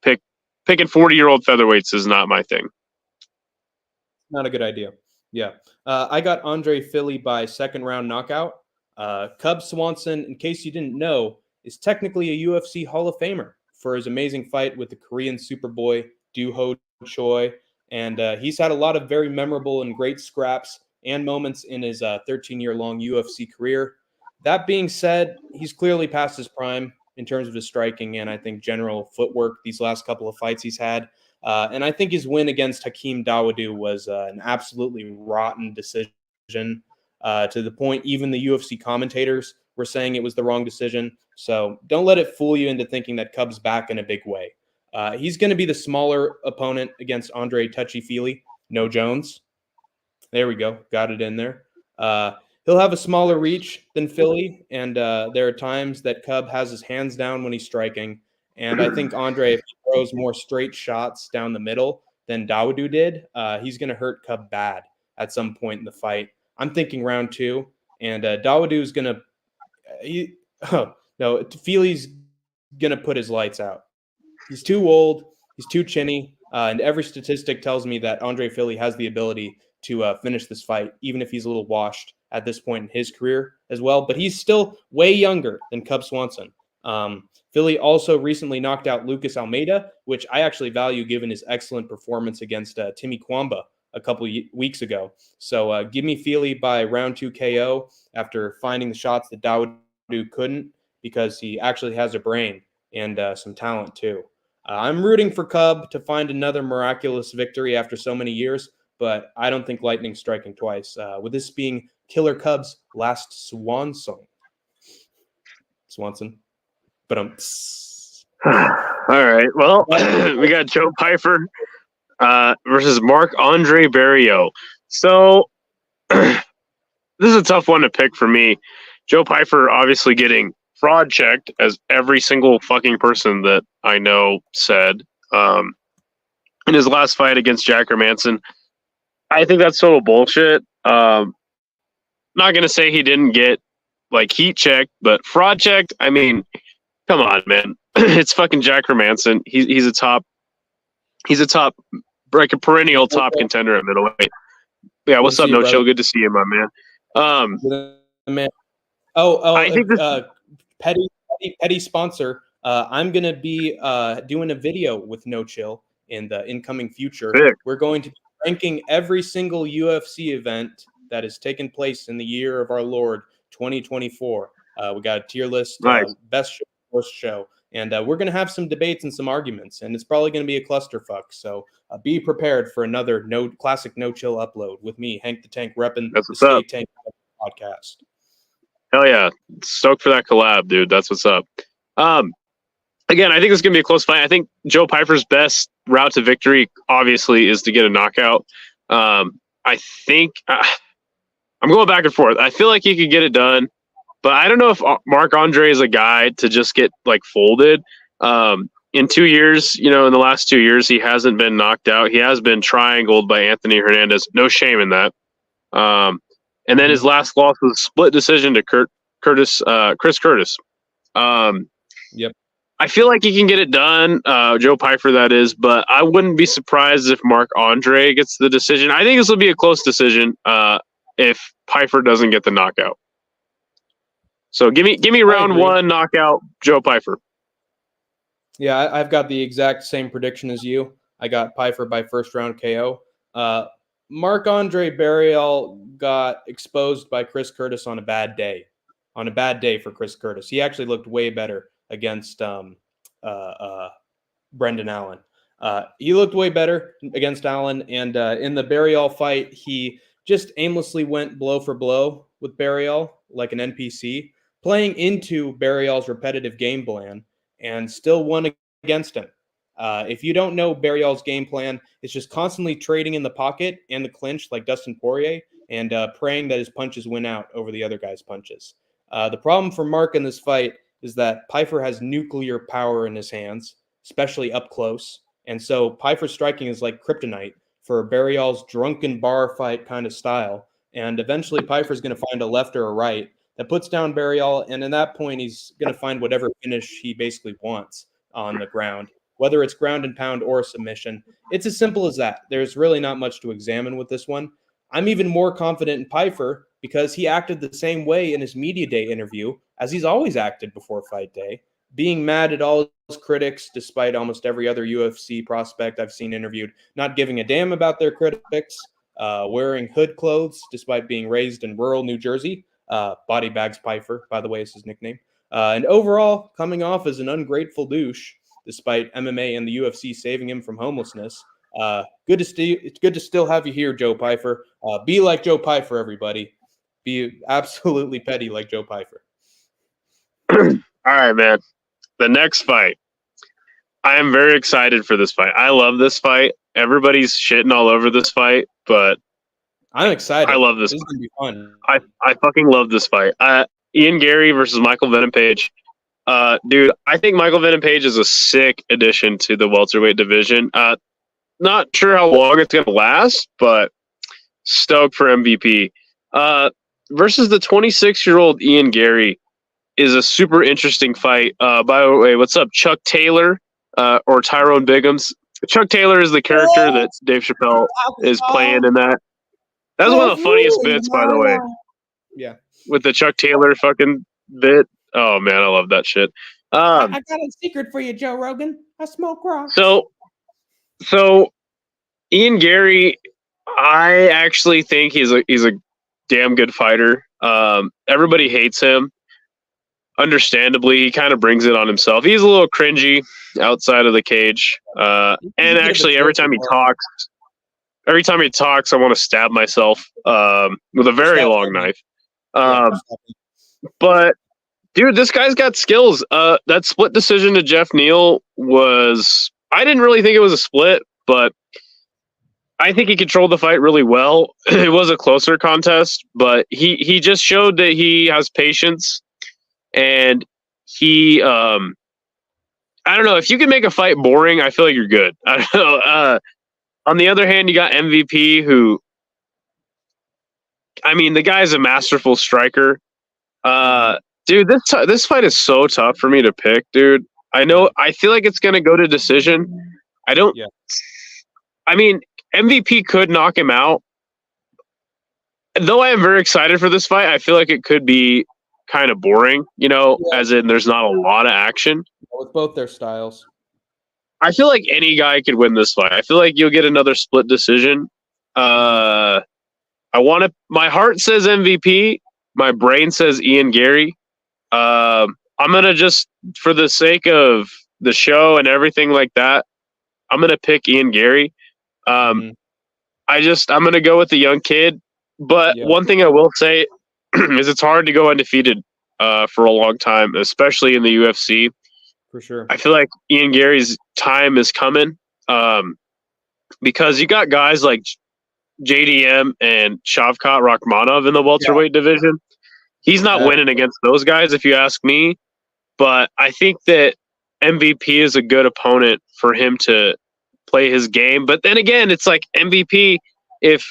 picking 40-year-old featherweights is not my thing. Not a good idea. Yeah. I got Andre Fili by second round knockout. Cub Swanson, in case you didn't know, is technically a UFC Hall of Famer for his amazing fight with the Korean Superboy, Do Ho Choi. And he's had a lot of very memorable and great scraps and moments in his 13-year-long UFC career. That being said, he's clearly past his prime in terms of his striking and I think general footwork these last couple of fights he's had. And I think his win against Hakeem Dawodu was an absolutely rotten decision, to the point even the UFC commentators were saying it was the wrong decision. So don't let it fool you into thinking that Cub's back in a big way. He's going to be the smaller opponent against Andre Touchy-Feely, no Jones. There we go. Got it in there. He'll have a smaller reach than Philly, and there are times that Cub has his hands down when he's striking. And I think Andre, if he throws more straight shots down the middle than Dawodu did, he's going to hurt Cub bad at some point in the fight. I'm thinking round 2, and Dawodu is going to Feely's going to put his lights out. He's too old. He's too chinny. And every statistic tells me that Andre Philly has the ability to finish this fight, even if he's a little washed at this point in his career as well. But he's still way younger than Cub Swanson. Philly also recently knocked out Lucas Almeida, which I actually value given his excellent performance against Timmy Kwamba a couple weeks ago. So give me Philly by round 2 KO after finding the shots that Dawodu couldn't, because he actually has a brain and some talent too. I'm rooting for Cub to find another miraculous victory after so many years, but I don't think lightning's striking twice. With this being Killer Cub's last swan song. Swanson. But all right. Well, we got Joe Pyfer versus Marc-Andre Barriault. So this is a tough one to pick for me. Joe Pyfer obviously getting fraud checked, as every single fucking person that I know said in his last fight against Jack Hermanson. I think that's total bullshit. Not gonna say he didn't get like heat checked, but fraud checked. I mean, come on, man. It's fucking Jack Hermanson. He's a top, like a perennial top contender at middleweight. Yeah, what's up, No Chill? Good to see you, my man. I think this petty sponsor. I'm gonna be doing a video with No Chill in the incoming future. Sick. We're going to be ranking every single UFC event that has taken place in the year of our Lord 2024. We got a tier list, nice. Best show, worst show, and we're gonna have some debates and some arguments, and it's probably gonna be a clusterfuck. So be prepared for another classic No Chill upload with me, Hank the Tank, repping the SkateTank Podcast. Hell yeah. Stoked for that collab, dude. That's what's up. Again, I think it's going to be a close fight. I think Joe Pyfer's best route to victory, obviously, is to get a knockout. I think I'm going back and forth. I feel like he could get it done, but I don't know if Marc-Andre is a guy to just get like folded. In 2 years, in the last 2 years, he hasn't been knocked out. He has been triangled by Anthony Hernandez. No shame in that. And then his last loss was a split decision to Chris Curtis. Yep. I feel like he can get it done, Joe Pyfer, that is, but I wouldn't be surprised if Marc-Andre gets the decision. I think this will be a close decision if Pyfer doesn't get the knockout. So give me round 1 knockout, Joe Pyfer. Yeah, I've got the exact same prediction as you. I got Pyfer by first round KO. Marc-Andre Barriault got exposed by Chris Curtis on a bad day. On a bad day for Chris Curtis. He actually looked way better against Brendan Allen. He looked way better against Allen, and in the Barriault fight, he just aimlessly went blow for blow with Barriault like an NPC, playing into Barriault's repetitive game plan, and still won against him. If you don't know Barriault's game plan, it's just constantly trading in the pocket and the clinch like Dustin Poirier, and praying that his punches win out over the other guy's punches. The problem for Mark in this fight is that Pyfer has nuclear power in his hands, especially up close. And so Pyfer's striking is like kryptonite for Barriault's drunken bar fight kind of style. And eventually Pyfer's going to find a left or a right that puts down Barriault. And at that point, he's going to find whatever finish he basically wants on the ground, whether it's ground and pound or submission. It's as simple as that. There's really not much to examine with this one. I'm even more confident in Pyfer because he acted the same way in his media day interview as he's always acted before fight day, being mad at all his critics, despite almost every other UFC prospect I've seen interviewed, not giving a damn about their critics, wearing hood clothes, despite being raised in rural New Jersey. Body Bags Pyfer, by the way, is his nickname. And overall, coming off as an ungrateful douche, despite MMA and the UFC saving him from homelessness. It's good to still have you here, Joe Pyfer. Be like Joe Pyfer, everybody. Be absolutely petty like Joe Pyfer. All right, man. The next fight. I am very excited for this fight. I love this fight. Everybody's shitting all over this fight, but I'm excited. I love this. This is gonna be fun. I fucking love this fight. Ian Gary versus Michael Venom Page. Dude, I think Michael Venom Page is a sick addition to the welterweight division. Not sure how long it's gonna last, but stoked for MVP. Versus the 26-year-old Ian Gary is a super interesting fight. By the way, what's up, Chuck Taylor or Tyrone Biggums? Chuck Taylor is the character that Dave Chappelle is playing in that. That's one of the funniest bits, by the way. Yeah. With the Chuck Taylor fucking bit. Oh, man, I love that shit. I got a secret for you, Joe Rogan. I smoke rocks. So Ian Gary, I actually think he's a damn good fighter. Everybody hates him. Understandably, he kind of brings it on himself. He's a little cringy outside of the cage. And actually, every time he talks, I want to stab myself with a very long knife. But dude, this guy's got skills. That split decision to Jeff Neal I didn't really think it was a split, but I think he controlled the fight really well. It was a closer contest, but he just showed that he has patience, and he I don't know, if you can make a fight boring, I feel like you're good. I don't know. On the other hand, you got MVP, who, I mean, the guy's a masterful striker. Dude, this fight is so tough for me to pick, dude. I feel like it's gonna go to decision. I mean, MVP could knock him out. Though I am very excited for this fight, I feel like it could be kind of boring, as in there's not a lot of action. With both their styles. I feel like any guy could win this fight. I feel like you'll get another split decision. My heart says MVP. My brain says Ian Gary. I'm going to just, for the sake of the show and everything like that, I'm going to pick Ian Gary. I'm going to go with the young kid. But one thing I will say is it's hard to go undefeated for a long time, especially in the UFC. For sure. I feel like Ian Gary's time is coming because you got guys like JDM and Shavkat Rakhmonov in the welterweight division. He's not winning against those guys, if you ask me. But I think that MVP is a good opponent for him to play his game. But then again, it's like MVP, if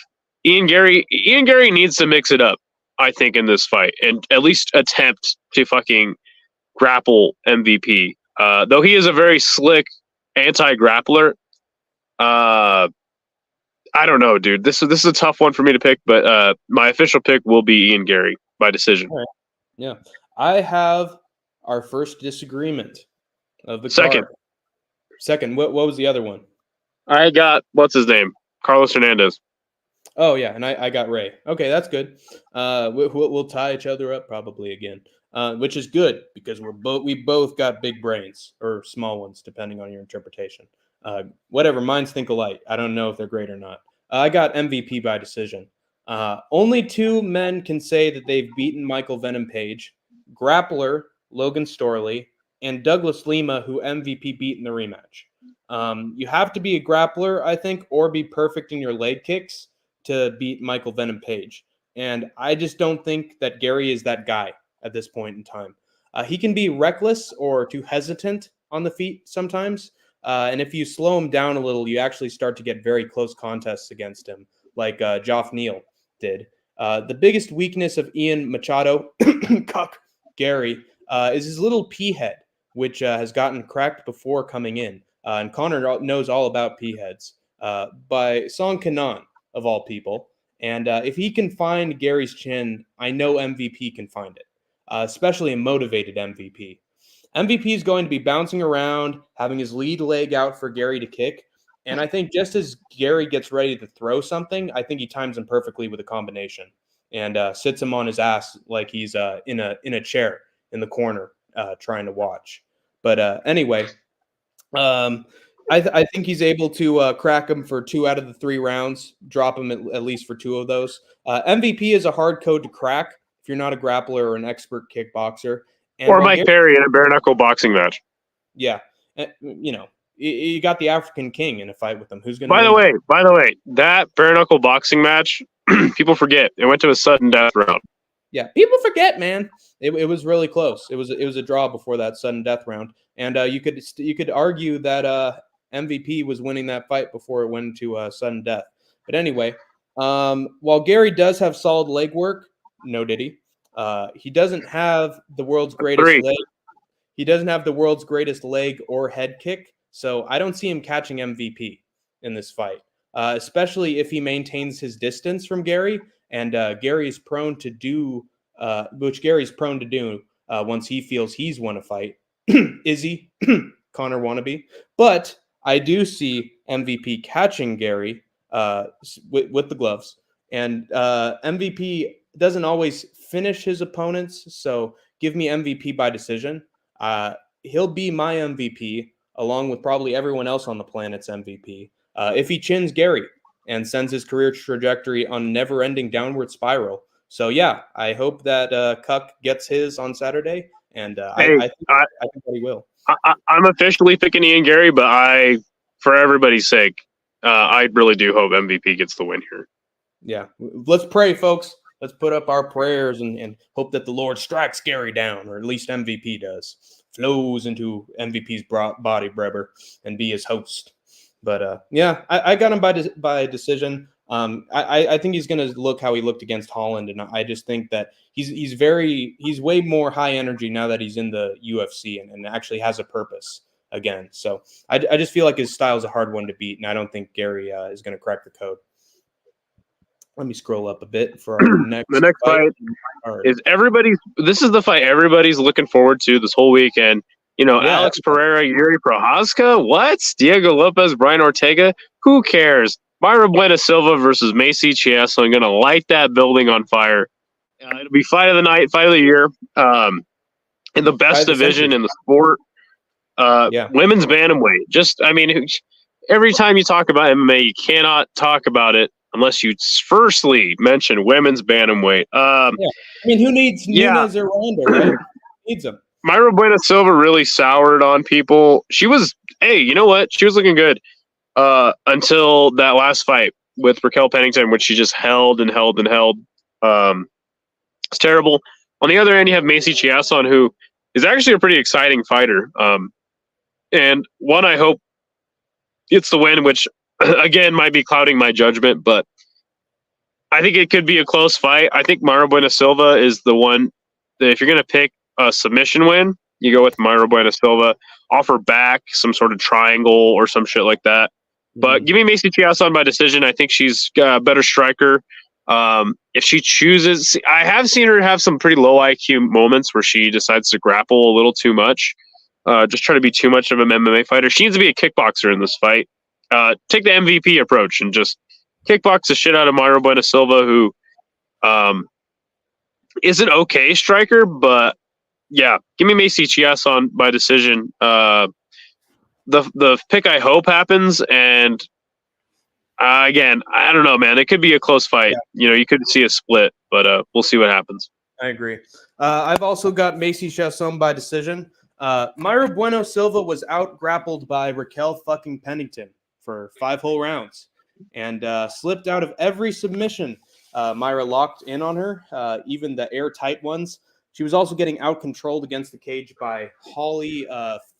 Ian Gary needs to mix it up, I think, in this fight, and at least attempt to fucking grapple MVP. Though he is a very slick anti-grappler. I don't know, dude. This is a tough one for me to pick, but my official pick will be Ian Gary by decision. Right. Yeah. I have our first disagreement of the second. card. Second. What was the other one? I got, what's his name? Carlos Hernandez. Oh, yeah, and I got Ray. Okay, that's good. We'll tie each other up probably again, which is good because we both got big brains, or small ones, depending on your interpretation. Whatever, minds think alike. I don't know if they're great or not. I got MVP by decision. Only two men can say that they've beaten Michael Venom Page: grappler Logan Storley and Douglas Lima, who MVP beat in the rematch. You have to be a grappler, I think, or be perfect in your leg kicks to beat Michael Venom Page. And I just don't think that Gary is that guy at this point in time. He can be reckless or too hesitant on the feet sometimes. And if you slow him down a little, you actually start to get very close contests against him, like Geoff Neal did. The biggest weakness of Ian Machado, Gary, is his little pea head, which has gotten cracked before coming in. And Connor knows all about pea heads by Song Kanan, of all people. And if he can find Gary's chin, I know MVP can find it, especially a motivated MVP. MVP is going to be bouncing around, having his lead leg out for Gary to kick. And I think just as Gary gets ready to throw something, I think he times him perfectly with a combination and sits him on his ass like he's in a chair in the corner trying to watch. But anyway, I think he's able to crack him for 2 out of the 3 rounds, drop him at least for 2 of those. MVP is a hard code to crack if you're not a grappler or an expert kickboxer. And Or while Mike Perry in a bare knuckle boxing match. yeah, you know, you got the African King in a fight with him. Who's going to By win? the way, that bare knuckle boxing match, people forget it went to a sudden death round. Yeah, people forget, man. It was really close. It was a draw before that sudden death round, and you could argue that MVP was winning that fight before it went to sudden death. But anyway, while Gary does have solid leg work, no diddy. He doesn't have the world's greatest 3. leg. He doesn't have the world's greatest leg or head kick, so I don't see him catching MVP in this fight, especially if he maintains his distance from Gary. And Gary is prone to do, which Gary's prone to do once he feels he's won a fight. Is he? Connor wannabe. But I do see MVP catching Gary with the gloves. And MVP doesn't always finish his opponents, so give me MVP by decision. He'll be my MVP along with probably everyone else on the planet's MVP if he chins Gary and sends his career trajectory on a never-ending downward spiral. So yeah, I hope that Cuck gets his on Saturday, and I think that he will. I'm officially picking Ian Gary, but for everybody's sake, I really do hope MVP gets the win here. Yeah, let's pray, folks. Let's put up our prayers and hope that the Lord strikes Gary down, or at least MVP does. Flows into MVP's body, Breber, and be his host. But yeah, I got him by decision. I think he's going to look how he looked against Holland, and I just think that he's way more high energy now that he's in the UFC and actually has a purpose again. So I just feel like his style is a hard one to beat, and I don't think Gary is going to crack the code. Let me scroll up a bit for our next. The next fight is this is the fight everybody's looking forward to this whole weekend. Alex Pereira, Yuri Prochazka, what? Diego Lopez, Brian Ortega. Who cares? Myra Buena Silva versus Macy Chiesa. I'm going to light that building on fire. It'll be fight of the night, fight of the year. In the best division in the sport. Women's bantamweight. Every time you talk about MMA, you cannot talk about it unless you firstly mention women's bantamweight. Who needs Nunes or Ronda, right? Needs them. Myra Buena Silva really soured on people. She was, you know what? She was looking good until that last fight with Raquel Pennington, which she just held and held and held. It's terrible. On the other end, you have Macy Chiesa, who is actually a pretty exciting fighter. And one I hope gets the win, which again might be clouding my judgment, but I think it could be a close fight. I think Myra Buena Silva is the one that if you're going to pick a submission win, you go with Myra Buena Silva, offer back some sort of triangle or some shit like that. But give me Macy Chiasa by decision. I think she's a better striker. If she chooses, I have seen her have some pretty low IQ moments where she decides to grapple a little too much, just try to be too much of an MMA fighter. She needs to be a kickboxer in this fight. Take the MVP approach and just kickbox the shit out of Myra Buena Silva, who is an okay striker, but yeah, give me Macy Chiasa by decision. The pick I hope happens, and again, I don't know, man. It could be a close fight. Yeah. You could see a split, but we'll see what happens. I agree. I've also got Macy Chiasa by decision. Myra Bueno Silva was out grappled by Raquel fucking Pennington for 5 whole rounds and slipped out of every submission. Myra locked in on her, even the airtight ones. She was also getting out-controlled against the cage by Holly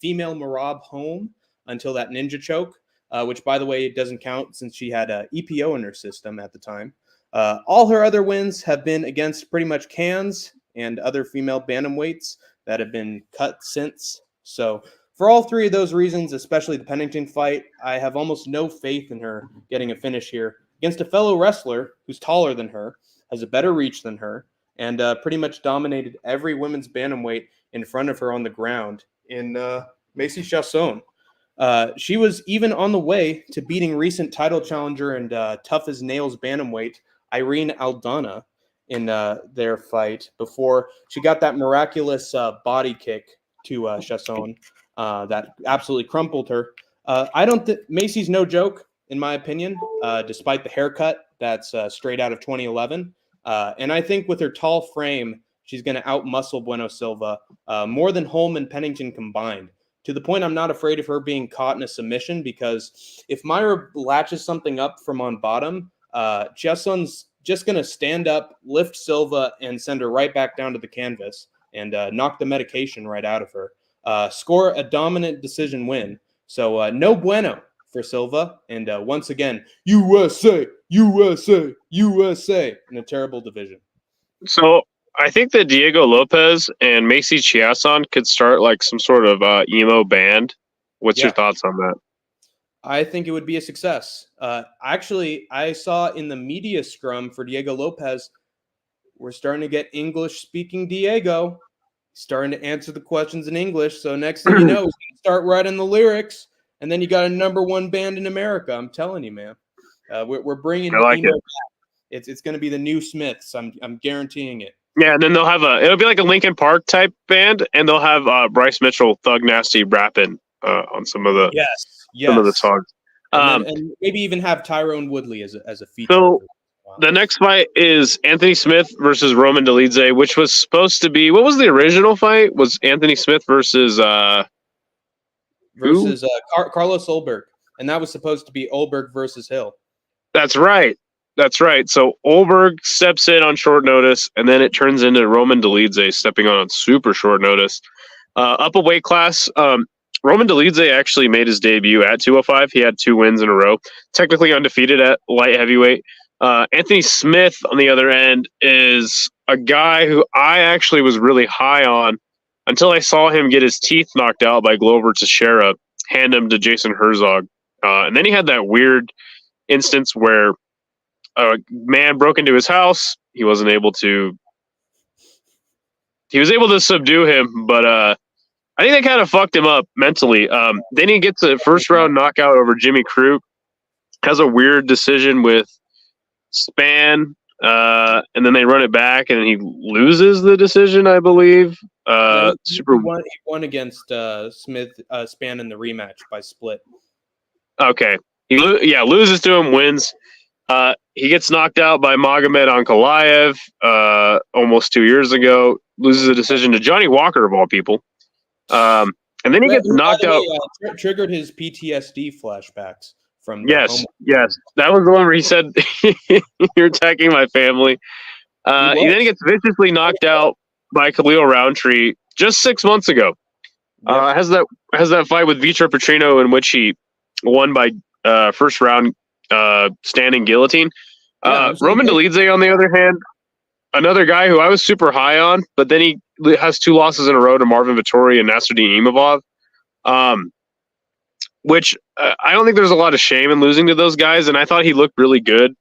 female Marab Home until that ninja choke, which, by the way, doesn't count since she had EPO in her system at the time. All her other wins have been against pretty much cans and other female bantamweights that have been cut since. So for all 3 of those reasons, especially the Pennington fight, I have almost no faith in her getting a finish here against a fellow wrestler who's taller than her, has a better reach than her, and pretty much dominated every women's bantamweight in front of her on the ground in Macy Chiasa. She was even on the way to beating recent title challenger and tough as nails bantamweight Irene Aldana in their fight before she got that miraculous body kick to Chiasa that absolutely crumpled her. I don't think Macy's no joke, in my opinion, despite the haircut that's straight out of 2011. And I think with her tall frame, she's going to out-muscle Bueno Silva more than Holm and Pennington combined, to the point I'm not afraid of her being caught in a submission, because if Myra latches something up from on bottom, Chesun's just going to stand up, lift Silva, and send her right back down to the canvas and knock the medication right out of her. Score a dominant decision win. So no bueno for Silva. And once again, USA, USA, USA in a terrible division. So I think that Diego Lopez and Macy Chiasson could start like some sort of emo band. What's your thoughts on that? I think it would be a success. Actually, I saw in the media scrum for Diego Lopez, we're starting to get English-speaking Diego starting to answer the questions in English. So next thing you know, we can start writing the lyrics, and then you got a #1 band in America. I'm telling you, man. We're bringing I like emo it. back. It's going to be the new Smiths. I'm guaranteeing it. Yeah, and then they'll have it'll be like a Linkin Park type band, and they'll have Bryce Mitchell, Thug Nasty rapping on some of the some of the songs. And maybe even have Tyrone Woodley as a feature. So the next fight is Anthony Smith versus Roman Dolidze, which was supposed to be, what was the original fight? Was Anthony Smith versus Carlos Olberg, and that was supposed to be Olberg versus Hill. That's right. So Olberg steps in on short notice, and then it turns into Roman Dolidze stepping on super short notice. Up a weight class, Roman Dolidze actually made his debut at 205. He had 2 wins in a row, technically undefeated at light heavyweight. Anthony Smith, on the other end, is a guy who I actually was really high on until I saw him get his teeth knocked out by Glover Teixeira, hand him to Jason Herzog. And then he had that weird instance where a man broke into his house. He was able to subdue him, but I think that kind of fucked him up mentally. Then he gets a first round knockout over Jimmy Crute, has a weird decision with Span, and then they run it back, and he loses the decision, I believe. He won against Span in the rematch by split. Okay. He loses to him, wins. He gets knocked out by Magomed Ankalaev almost 2 years ago, loses a decision to Johnny Walker, of all people. And then he gets knocked out. Triggered his PTSD flashbacks from Yes. That was the one where he said, "You're attacking my family." He then gets viciously knocked out by Khalil Roundtree just 6 months ago. Has that fight with Vitor Petrino in which he won by first round standing guillotine. Roman Dolidze, on the other hand, another guy who I was super high on, but then he has 2 losses in a row to Marvin Vettori and Nasruddin Imavov, which I don't think there's a lot of shame in losing to those guys, and I thought he looked really good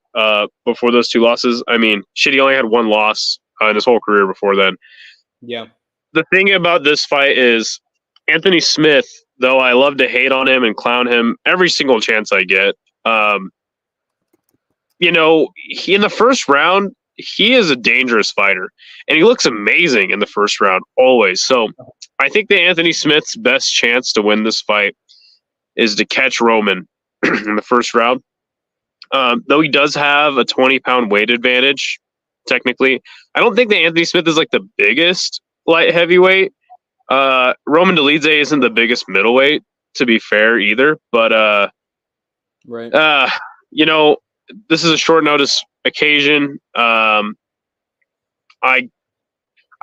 before those 2 losses. I mean, he only had 1 loss in his whole career before then. Yeah. The thing about this fight is Anthony Smith, though I love to hate on him and clown him every single chance I get, in the first round, he is a dangerous fighter, and he looks amazing in the first round always. So I think that Anthony Smith's best chance to win this fight is to catch Roman in the first round. Though he does have a 20-pound weight advantage, technically. I don't think that Anthony Smith is like the biggest light heavyweight. Roman Dolidze isn't the biggest middleweight, to be fair, either. But this is a short notice occasion. I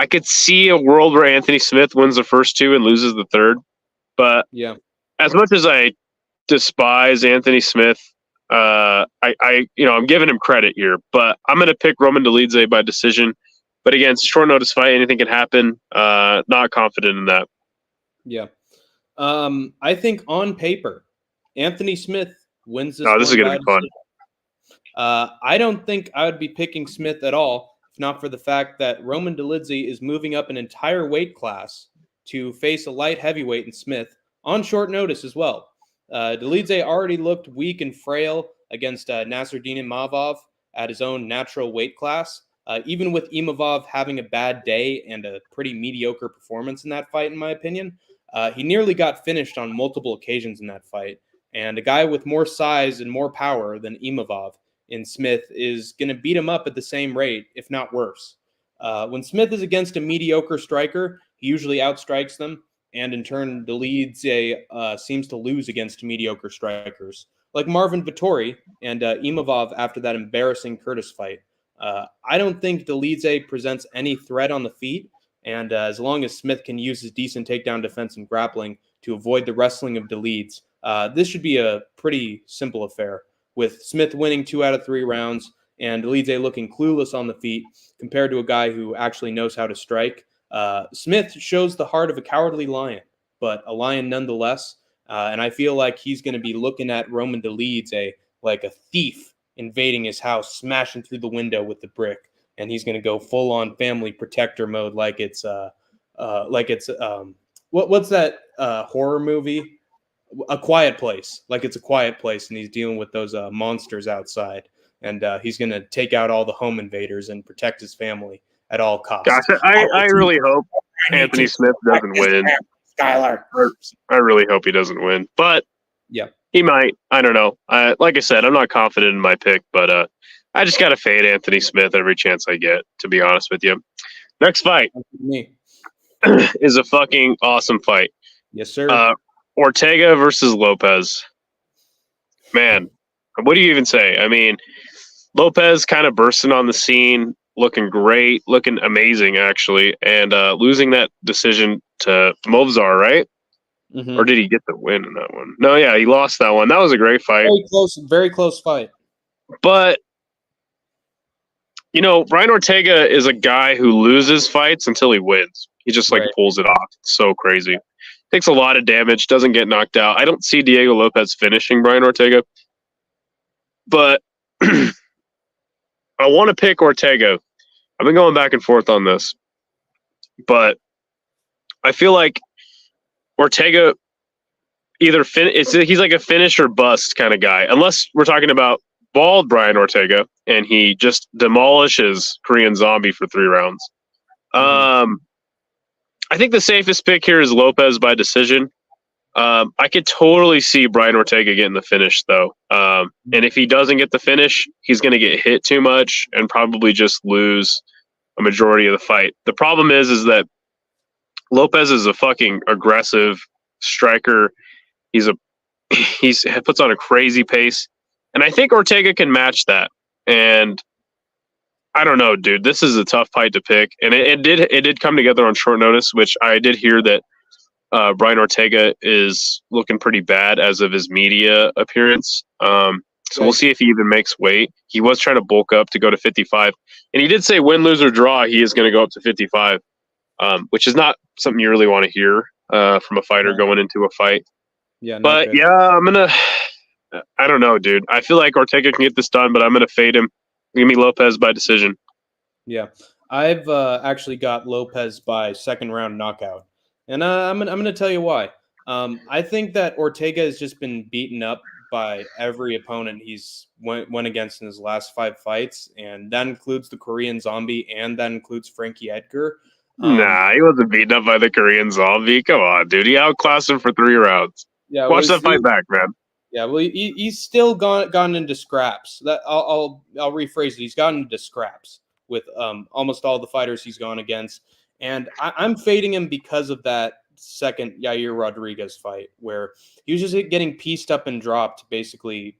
could see a world where Anthony Smith wins the first 2 and loses the third. But as much as I despise Anthony Smith, I'm giving him credit here. But I'm going to pick Roman Dolidze by decision. But again, it's a short notice fight. Anything can happen. Not confident in that. Yeah. I think on paper, Anthony Smith wins this. This is going to be fun. I don't think I would be picking Smith at all, if not for the fact that Roman Dolidze is moving up an entire weight class to face a light heavyweight in Smith on short notice as well. Dolidze already looked weak and frail against Nasruddin Imavov at his own natural weight class. Even with Imavov having a bad day and a pretty mediocre performance in that fight, in my opinion, he nearly got finished on multiple occasions in that fight. And a guy with more size and more power than Imavov in Smith is going to beat him up at the same rate, if not worse. When Smith is against a mediocre striker, he usually outstrikes them, and in turn, the leads seems to lose against mediocre strikers, like Marvin Vettori and Imavov after that embarrassing Curtis fight. I don't think Delize presents any threat on the feet, and as long as Smith can use his decent takedown defense and grappling to avoid the wrestling of Delize, this should be a pretty simple affair, with Smith winning 2 out of 3 rounds and Delize looking clueless on the feet compared to a guy who actually knows how to strike. Smith shows the heart of a cowardly lion, but a lion nonetheless. And I feel like he's going to be looking at Roman Delize like a thief invading his house, smashing through the window with the brick, and he's going to go full on family protector mode, like it's what's that horror movie? A Quiet Place, like it's A Quiet Place, and he's dealing with those monsters outside, and he's going to take out all the home invaders and protect his family at all costs. Gosh, I really hope Anthony Smith doesn't win. Skylar. I really hope he doesn't win, but yeah, he might. I don't know. Like I said, I'm not confident in my pick, but I just got to fade Anthony Smith every chance I get, to be honest with you. Next fight is a fucking awesome fight. Yes, sir. Ortega versus Lopez. Man, what do you even say? I mean, Lopez kind of bursting on the scene, looking great, looking amazing, actually, and losing that decision to Movzar, right? Mm-hmm. Or did he get the win in that one? No, yeah, he lost that one. That was a great fight. Very close fight. But, you know, Brian Ortega is a guy who loses fights until he wins. He just, pulls it off. It's so crazy. Takes a lot of damage, doesn't get knocked out. I don't see Diego Lopez finishing Brian Ortega. But I want to pick Ortega. I've been going back and forth on this. But I feel like Ortega he's like a finish or bust kind of guy. Unless we're talking about bald Brian Ortega and he just demolishes Korean Zombie for 3 rounds. Mm-hmm. I think the safest pick here is Lopez by decision. I could totally see Brian Ortega getting the finish, though. And if he doesn't get the finish, he's going to get hit too much and probably just lose a majority of the fight. The problem is that Lopez is a fucking aggressive striker. He puts on a crazy pace, and I think Ortega can match that. And I don't know, dude. This is a tough fight to pick, and it did come together on short notice, which I did hear that Brian Ortega is looking pretty bad as of his media appearance. So we'll see if he even makes weight. He was trying to bulk up to go to 55, and he did say win, lose, or draw, he is going to go up to 55, which is not something you really want to hear from a fighter going into a fight. Yeah, but yeah, I don't know, dude. I feel like Ortega can get this done, but I'm going to fade him. Give me Lopez by decision. Yeah, I've actually got Lopez by 2nd round knockout, and I'm gonna tell you why. I think that Ortega has just been beaten up by every opponent he's went against in his last 5 fights, and that includes the Korean Zombie, and that includes Frankie Edgar. Nah, he wasn't beaten up by the Korean Zombie. Come on, dude. He outclassed him for 3 rounds. Yeah, watch that fight back, man. Yeah, well, he's still gone into scraps. That I'll rephrase it. He's gotten into scraps with almost all the fighters he's gone against, and I'm fading him because of that second Yair Rodriguez fight where he was just getting pieced up and dropped basically.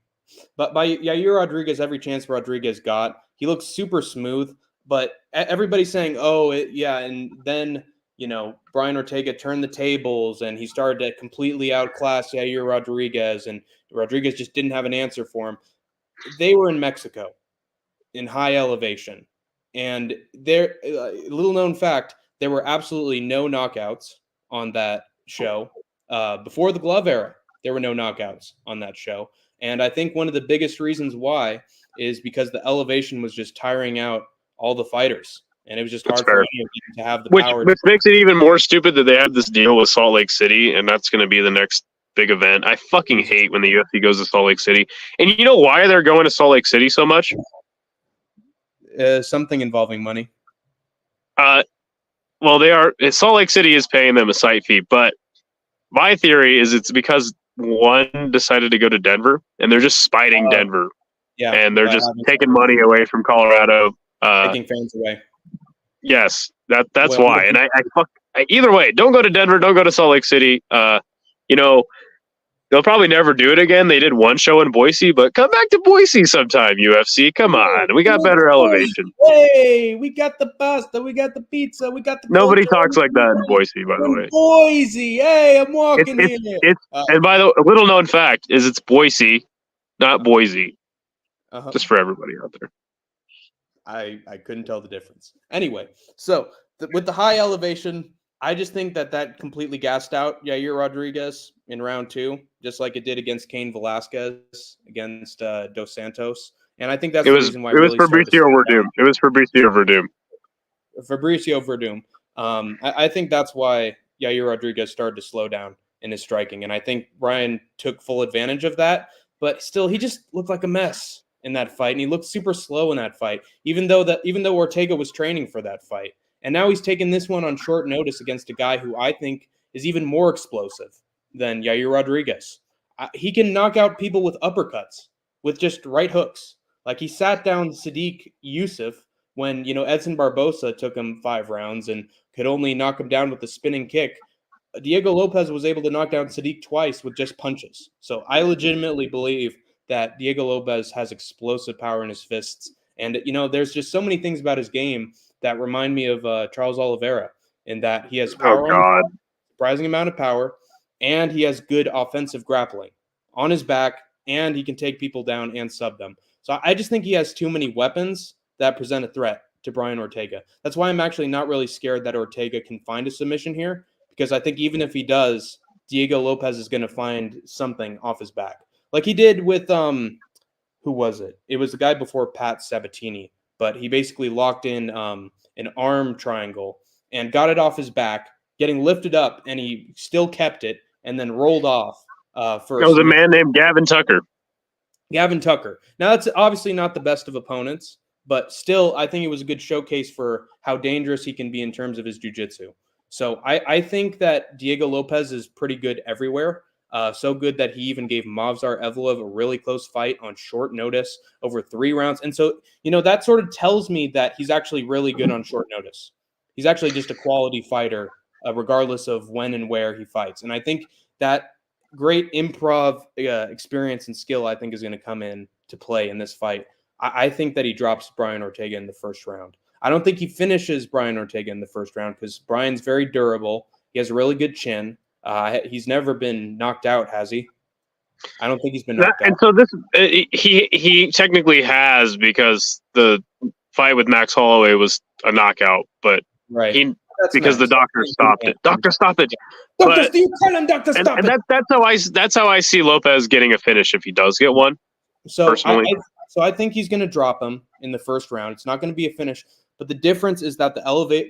But by Yair Rodriguez, every chance Rodriguez got, he looked super smooth. But everybody's saying, and then Brian Ortega turned the tables and he started to completely outclass Yair Rodriguez, and Rodriguez just didn't have an answer for him. They were in Mexico in high elevation. And there, little known fact, there were absolutely no knockouts on that show. Before the glove era, there were no knockouts on that show. And I think one of the biggest reasons why is because the elevation was just tiring out all the fighters. And it was just hard for any of them to have the power. Which makes it even more stupid that they have this deal with Salt Lake City, and that's going to be the next big event. I fucking hate when the UFC goes to Salt Lake City. And you know why they're going to Salt Lake City so much? Something involving money. Well, Salt Lake City is paying them a site fee, but my theory is it's because one decided to go to Denver, and they're just spiting Denver. Yeah, and they're just taking money away from Colorado. Taking fans away. Yes, that's Well, why. And either way, don't go to Denver. Don't go to Salt Lake City. You know, they'll probably never do it again. They did one show in Boise, but come back to Boise sometime, UFC. Come on. We got better elevation. Hey, we got the pasta, we got the pizza, we got the Nobody culture. talks like that in Boise, by the way. Boise. Hey, I'm walking here. And by the way, a little known fact is it's Boise, not Boise. Just for everybody out there. I couldn't tell the difference. Anyway, so with the high elevation, I just think that completely gassed out Yair Rodriguez in round 2, just like it did against Cain Velasquez against Dos Santos. And I think that's the reason why it was Fabricio Verdum. It was Fabricio Verdum. Fabricio Verdum. I think that's why Yair Rodriguez started to slow down in his striking. And I think Brian took full advantage of that. But still, he just looked like a mess in that fight. And he looked super slow in that fight, even though Ortega was training for that fight. And now he's taking this one on short notice against a guy who I think is even more explosive than Yair Rodriguez. He can knock out people with uppercuts, with just right hooks. Like he sat down Sadiq Youssef when, Edson Barbosa took him 5 rounds and could only knock him down with a spinning kick. Diego Lopez was able to knock down Sadiq twice with just punches. So I legitimately believe that Diego Lopez has explosive power in his fists. And, there's just so many things about his game that remind me of Charles Oliveira, in that he has power, surprising amount of power, and he has good offensive grappling on his back, and he can take people down and sub them. So I just think he has too many weapons that present a threat to Brian Ortega. That's why I'm actually not really scared that Ortega can find a submission here, because I think even if he does, Diego Lopez is going to find something off his back. Like he did with, who was it? It was the guy before Pat Sabatini, but he basically locked in an arm triangle and got it off his back, getting lifted up, and he still kept it and then rolled off. It was a man named Gavin Tucker. Gavin Tucker. Now, that's obviously not the best of opponents, but still, I think it was a good showcase for how dangerous he can be in terms of his jiu-jitsu. So I think that Diego Lopez is pretty good everywhere. So good that he even gave Movsar Evloev a really close fight on short notice over 3 rounds. And so, that sort of tells me that he's actually really good on short notice. He's actually just a quality fighter, regardless of when and where he fights. And I think that great improv experience and skill, I think, is going to come in to play in this fight. I think that he drops Brian Ortega in the first round. I don't think he finishes Brian Ortega in the first round because Brian's very durable. He has a really good chin. He's never been knocked out, has he? I don't think he's been knocked out. And so he technically has, because the fight with Max Holloway was a knockout, but right. Because the doctor stopped it. Doctor, stop it. Doctor, do you tell him, doctor, stop it? That's how I see Lopez getting a finish if he does get one. So personally, I think he's going to drop him in the first round. It's not going to be a finish, but the difference is that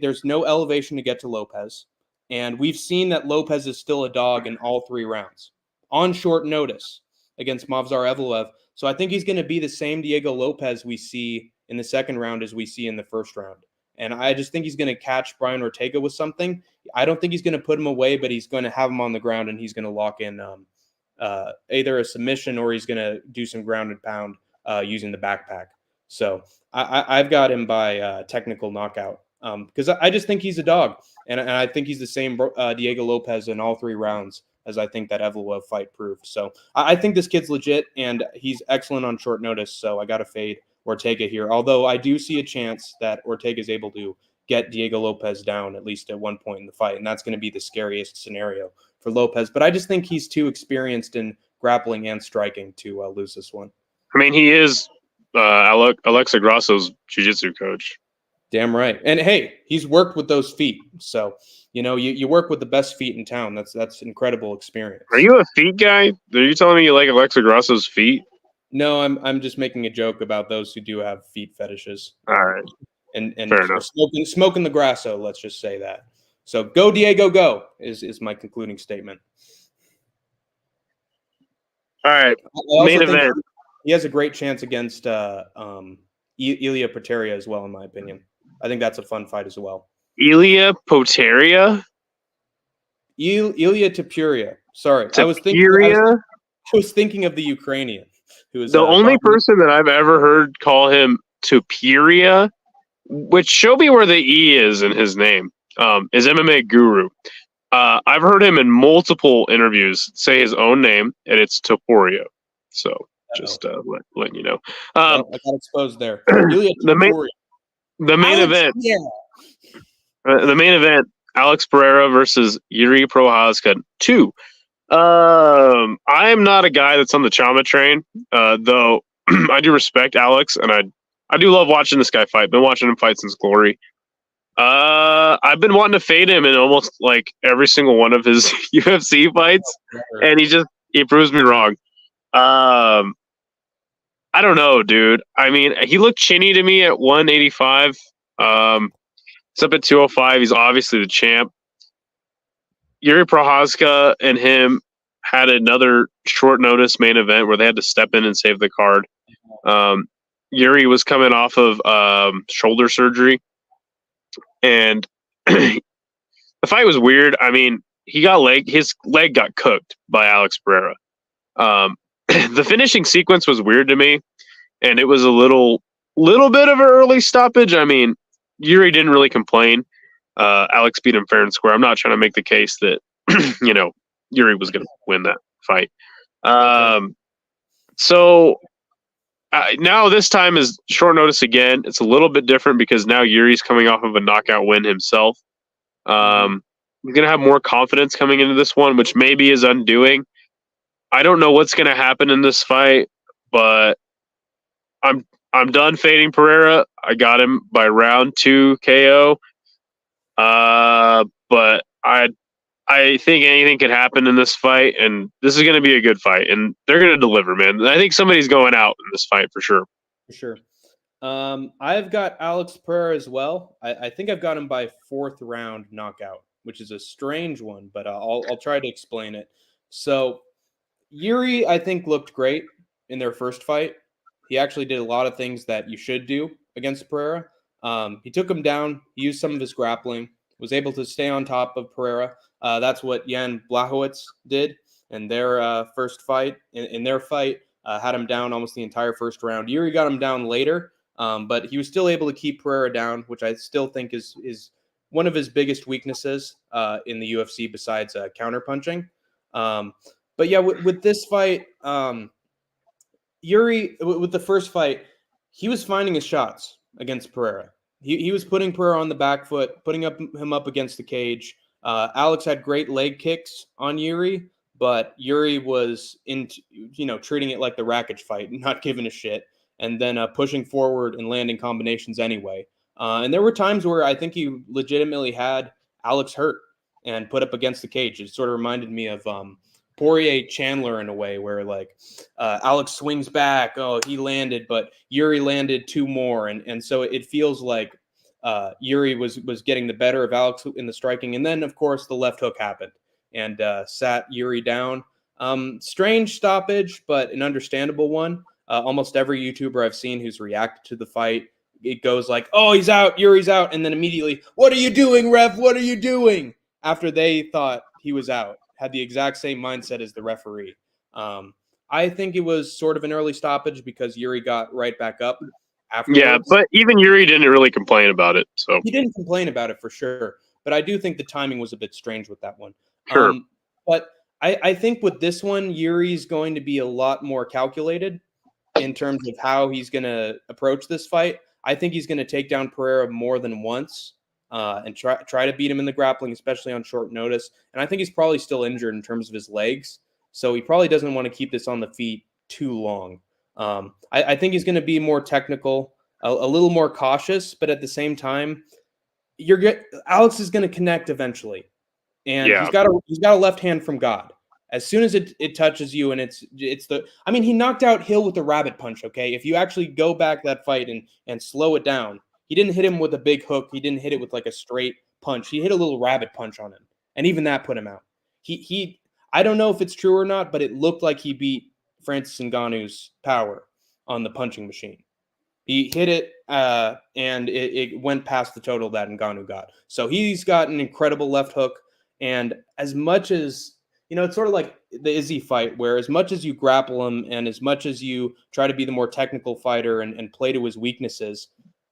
there's no elevation to get to Lopez. And we've seen that Lopez is still a dog in all 3 rounds on short notice against Movsar Evloev. So I think he's going to be the same Diego Lopez we see in the second round as we see in the first round. And I just think he's going to catch Brian Ortega with something. I don't think he's going to put him away, but he's going to have him on the ground, and he's going to lock in either a submission or he's going to do some ground and pound using the backpack. So I've got him by technical knockout because I just think he's a dog. And I think he's the same Diego Lopez in all 3 rounds as I think that Evloev fight proved. So I think this kid's legit, and he's excellent on short notice. So I got to fade Ortega here. Although I do see a chance that Ortega is able to get Diego Lopez down at least at one point in the fight. And that's going to be the scariest scenario for Lopez. But I just think he's too experienced in grappling and striking to lose this one. I mean, he is Alexa Grasso's jiu-jitsu coach. Damn right. And hey, he's worked with those feet. So, you work with the best feet in town. That's incredible experience. Are you a feet guy? Are you telling me you like Alexa Grasso's feet? No, I'm just making a joke about those who do have feet fetishes. All right. And smoking the Grasso, let's just say that. So go Diego, go is my concluding statement. All right. Main event. He has a great chance against Ilia Poteria as well, in my opinion. I think that's a fun fight as well. Ilia Poteria? Ilia Topuria. Sorry. I was thinking of the Ukrainian. Who is the only person that I've ever heard call him Topuria which show me where the E is in his name, is MMA Guru. I've heard him in multiple interviews say his own name, and it's Topuria. So just letting you know. Well, I got exposed there. Ilya The main event. Yeah. The main event: Alex Pereira versus Yuri Prochazka 2. I am not a guy that's on the Chama train, though. I do respect Alex, and I do love watching this guy fight. Been watching him fight since Glory. I've been wanting to fade him in almost like every single one of his UFC fights, and he proves me wrong. I don't know, dude. I mean, he looked chinny to me at 185. It's up at 205. He's obviously the champ. Yuri Prochazka and him had another short notice main event where they had to step in and save the card. Yuri was coming off of shoulder surgery, and the fight was weird. I mean, his leg got cooked by Alex Pereira. The finishing sequence was weird to me, and it was a little bit of an early stoppage. I mean, Yuri didn't really complain. Alex beat him fair and square. I'm not trying to make the case that Yuri was going to win that fight. So now this time is short notice again. It's a little bit different because now Yuri's coming off of a knockout win himself. He's going to have more confidence coming into this one, which maybe is undoing. I don't know what's going to happen in this fight, but I'm done fading Pereira. I got him by round 2 KO. But I think anything could happen in this fight, and this is going to be a good fight, and they're going to deliver, man. I think somebody's going out in this fight for sure. For sure. I've got Alex Pereira as well. I think I've got him by 4th round knockout, which is a strange one, but I'll try to explain it. So Yuri, I think, looked great in their first fight. He actually did a lot of things that you should do against Pereira. He took him down, he used some of his grappling, was able to stay on top of Pereira. That's what Jan Blachowicz did in their first fight. In their fight, had him down almost the entire first round. Yuri got him down later, but he was still able to keep Pereira down, which I still think is one of his biggest weaknesses in the UFC besides counterpunching. But yeah, with this fight, Yuri, with the first fight, he was finding his shots against Pereira. He was putting Pereira on the back foot, putting him up against the cage. Alex had great leg kicks on Yuri, but Yuri was treating it like the Rakic fight, not giving a shit, and then pushing forward and landing combinations anyway. And there were times where I think he legitimately had Alex hurt and put up against the cage. It sort of reminded me of Poirier Chandler in a way where Alex swings back. Oh, he landed, but Yuri landed 2 more. And so it feels like Yuri was getting the better of Alex in the striking. And then, of course, the left hook happened and sat Yuri down. Strange stoppage, but an understandable one. Almost every YouTuber I've seen who's reacted to the fight, it goes like, oh, he's out, Yuri's out. And then immediately, what are you doing, ref? What are you doing? After they thought he was out. Had the exact same mindset as the referee. I think it was sort of an early stoppage because Yuri got right back up afterwards. Yeah, but even Yuri didn't really complain about it. So he didn't complain about it for sure. But I do think the timing was a bit strange with that one. Sure. But I think with this one, Yuri's going to be a lot more calculated in terms of how he's going to approach this fight. I think he's going to take down Pereira more than once. And try to beat him in the grappling, especially on short notice. And I think he's probably still injured in terms of his legs. So he probably doesn't want to keep this on the feet too long. I think he's going to be more technical, a little more cautious, but at the same time, Alex is going to connect eventually. And he's got a left hand from God. As soon as it touches you, and he knocked out Hill with the rabbit punch, okay? If you actually go back that fight and slow it down, he didn't hit him with a big hook. He didn't hit it with like a straight punch. He hit a little rabbit punch on him, and even that put him out. I don't know if it's true or not, but it looked like he beat Francis Ngannou's power on the punching machine. He hit it, and it went past the total that Ngannou got. So he's got an incredible left hook, and as much as it's sort of like the Izzy fight, where as much as you grapple him and as much as you try to be the more technical fighter and play to his weaknesses,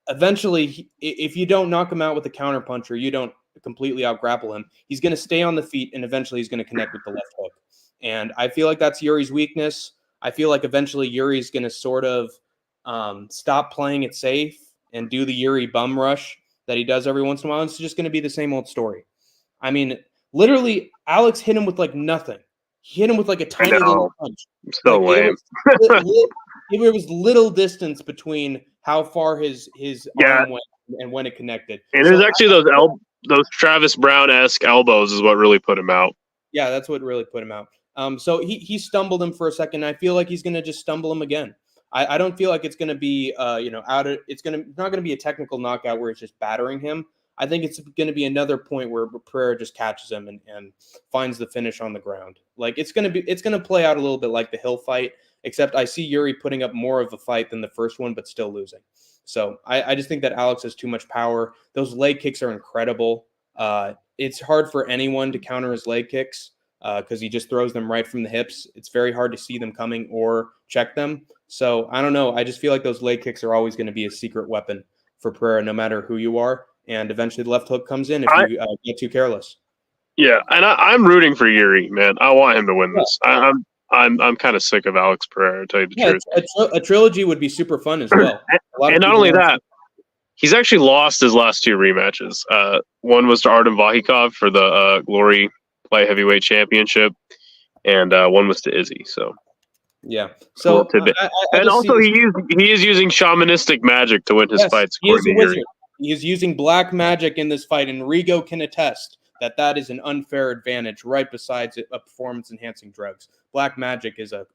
eventually, if you don't knock him out with a counter punch or you don't completely out grapple him, he's going to stay on the feet and eventually he's going to connect with the left hook. And I feel like that's Yuri's weakness. I feel like eventually Yuri's going to sort of stop playing it safe and do the Yuri bum rush that he does every once in a while. It's just going to be the same old story. I mean, literally, Alex hit him with like nothing. He hit him with like a tiny little punch. So lame. There was little distance between how far his arm went and when it connected. And it was actually those Travis Brown-esque elbows is what really put him out. Yeah, that's what really put him out. So he stumbled him for a second. I feel like he's going to just stumble him again. I don't feel like it's going to be it's not going to be a technical knockout where it's just battering him. I think it's going to be another point where Pereira just catches him and finds the finish on the ground. Like it's going to play out a little bit like the Hill fight, except I see Yuri putting up more of a fight than the first one, but still losing. So I just think that Alex has too much power. Those leg kicks are incredible. It's hard for anyone to counter his leg kicks because he just throws them right from the hips. It's very hard to see them coming or check them. So I don't know. I just feel like those leg kicks are always going to be a secret weapon for Pereira, no matter who you are. And eventually the left hook comes in if you get too careless. Yeah, and I'm rooting for Yuri, man. I want him to win this. I'm kind of sick of Alex Pereira, to tell you the truth. A trilogy would be super fun as well. And not only that, he's actually lost his last two rematches. One was to Artem Vahikov for the Glory Light Heavyweight Championship, and one was to Izzy. So yeah. So and also he is using shamanistic magic to win his fights. He is using black magic in this fight, and Rigo can attest that is an unfair advantage right besides a performance-enhancing drugs. Black magic is a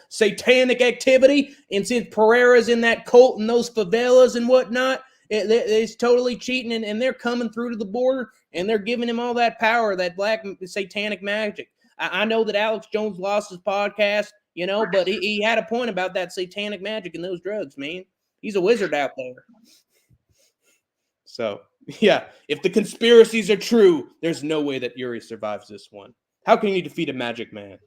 satanic activity, and since Pereira's in that cult and those favelas and whatnot, it's totally cheating, and they're coming through to the border, and they're giving him all that power, that black satanic magic. I know that Alex Jones lost his podcast, but he had a point about that satanic magic and those drugs, man. He's a wizard out there. So, yeah, if the conspiracies are true, there's no way that Yuri survives this one. How can you defeat a magic man?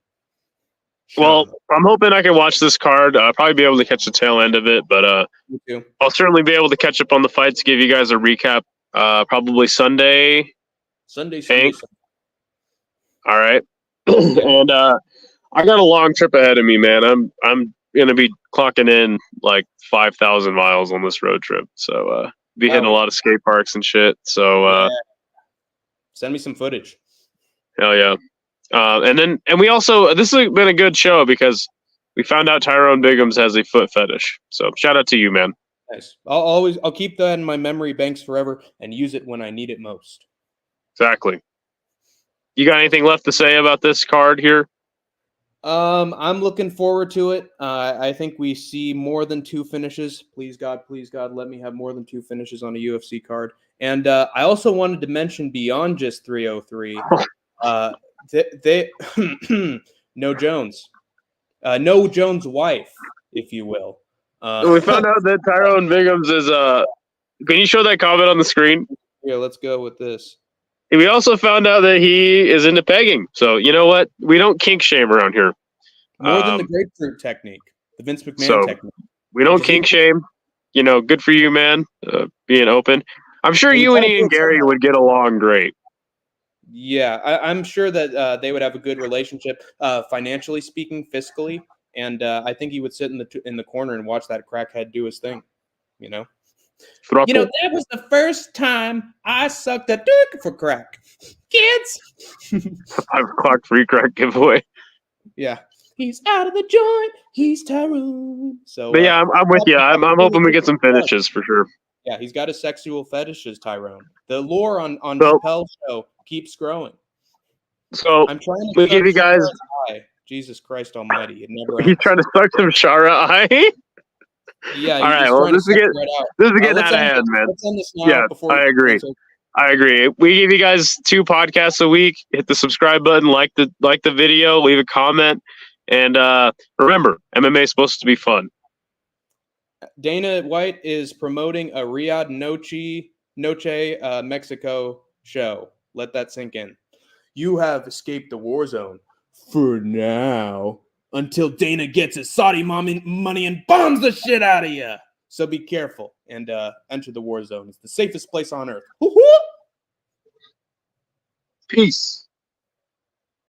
Well, I'm hoping I can watch this card. I'll probably be able to catch the tail end of it, but Me too. I'll certainly be able to catch up on the fights, give you guys a recap probably Sunday. Sunday. All right. And I got a long trip ahead of me, man. I'm going to be clocking in like 5,000 miles on this road trip. So, be hitting a lot of skate parks and shit. So send me some footage. Hell yeah. And we also, this has been a good show because we found out Tyrone Biggums has a foot fetish. So shout out to you, man. Nice. I'll keep that in my memory banks forever and use it when I need it most. Exactly. You got anything left to say about this card here? I'm looking forward to it. I think we see more than 2 finishes. Please God, let me have more than 2 finishes on a UFC card. And I also wanted to mention beyond just 303, no Jones, no Jones' wife, if you will. We found out that Tyrone Biggums is. Can you show that comment on the screen? Here, let's go with this. We also found out that he is into pegging. So, you know what? We don't kink shame around here. More than the grapefruit technique, the Vince McMahon technique. We don't kink shame. Good for you, man, being open. I'm sure you and Ian Gary would get along great. Yeah, I'm sure that they would have a good relationship, financially speaking, fiscally. And I think he would sit in the corner and watch that crackhead do his thing, that was the first time I sucked a dick for crack. Kids. 5 o'clock free crack giveaway. Yeah. He's out of the joint. He's Tyrone. So, but yeah, I'm with you. I'm hoping we get some finishes for sure. Yeah, he's got a sexual fetishes, Tyrone. The lore on Chappelle's show keeps growing. So I'm trying to give you guys. Jesus Christ Almighty! It never. He's trying to suck some Shara eye. Yeah. All right. Well, this is getting out of hand, man. Let's end this now. Yeah, I agree. I agree. We give you guys 2 podcasts a week. Hit the subscribe button, like the video, leave a comment, and remember, MMA is supposed to be fun. Dana White is promoting a Riyadh Noche, Mexico show. Let that sink in. You have escaped the war zone for now until Dana gets his Saudi money and bombs the shit out of you. So be careful and enter the war zone. It's the safest place on earth. Woo-hoo! Peace.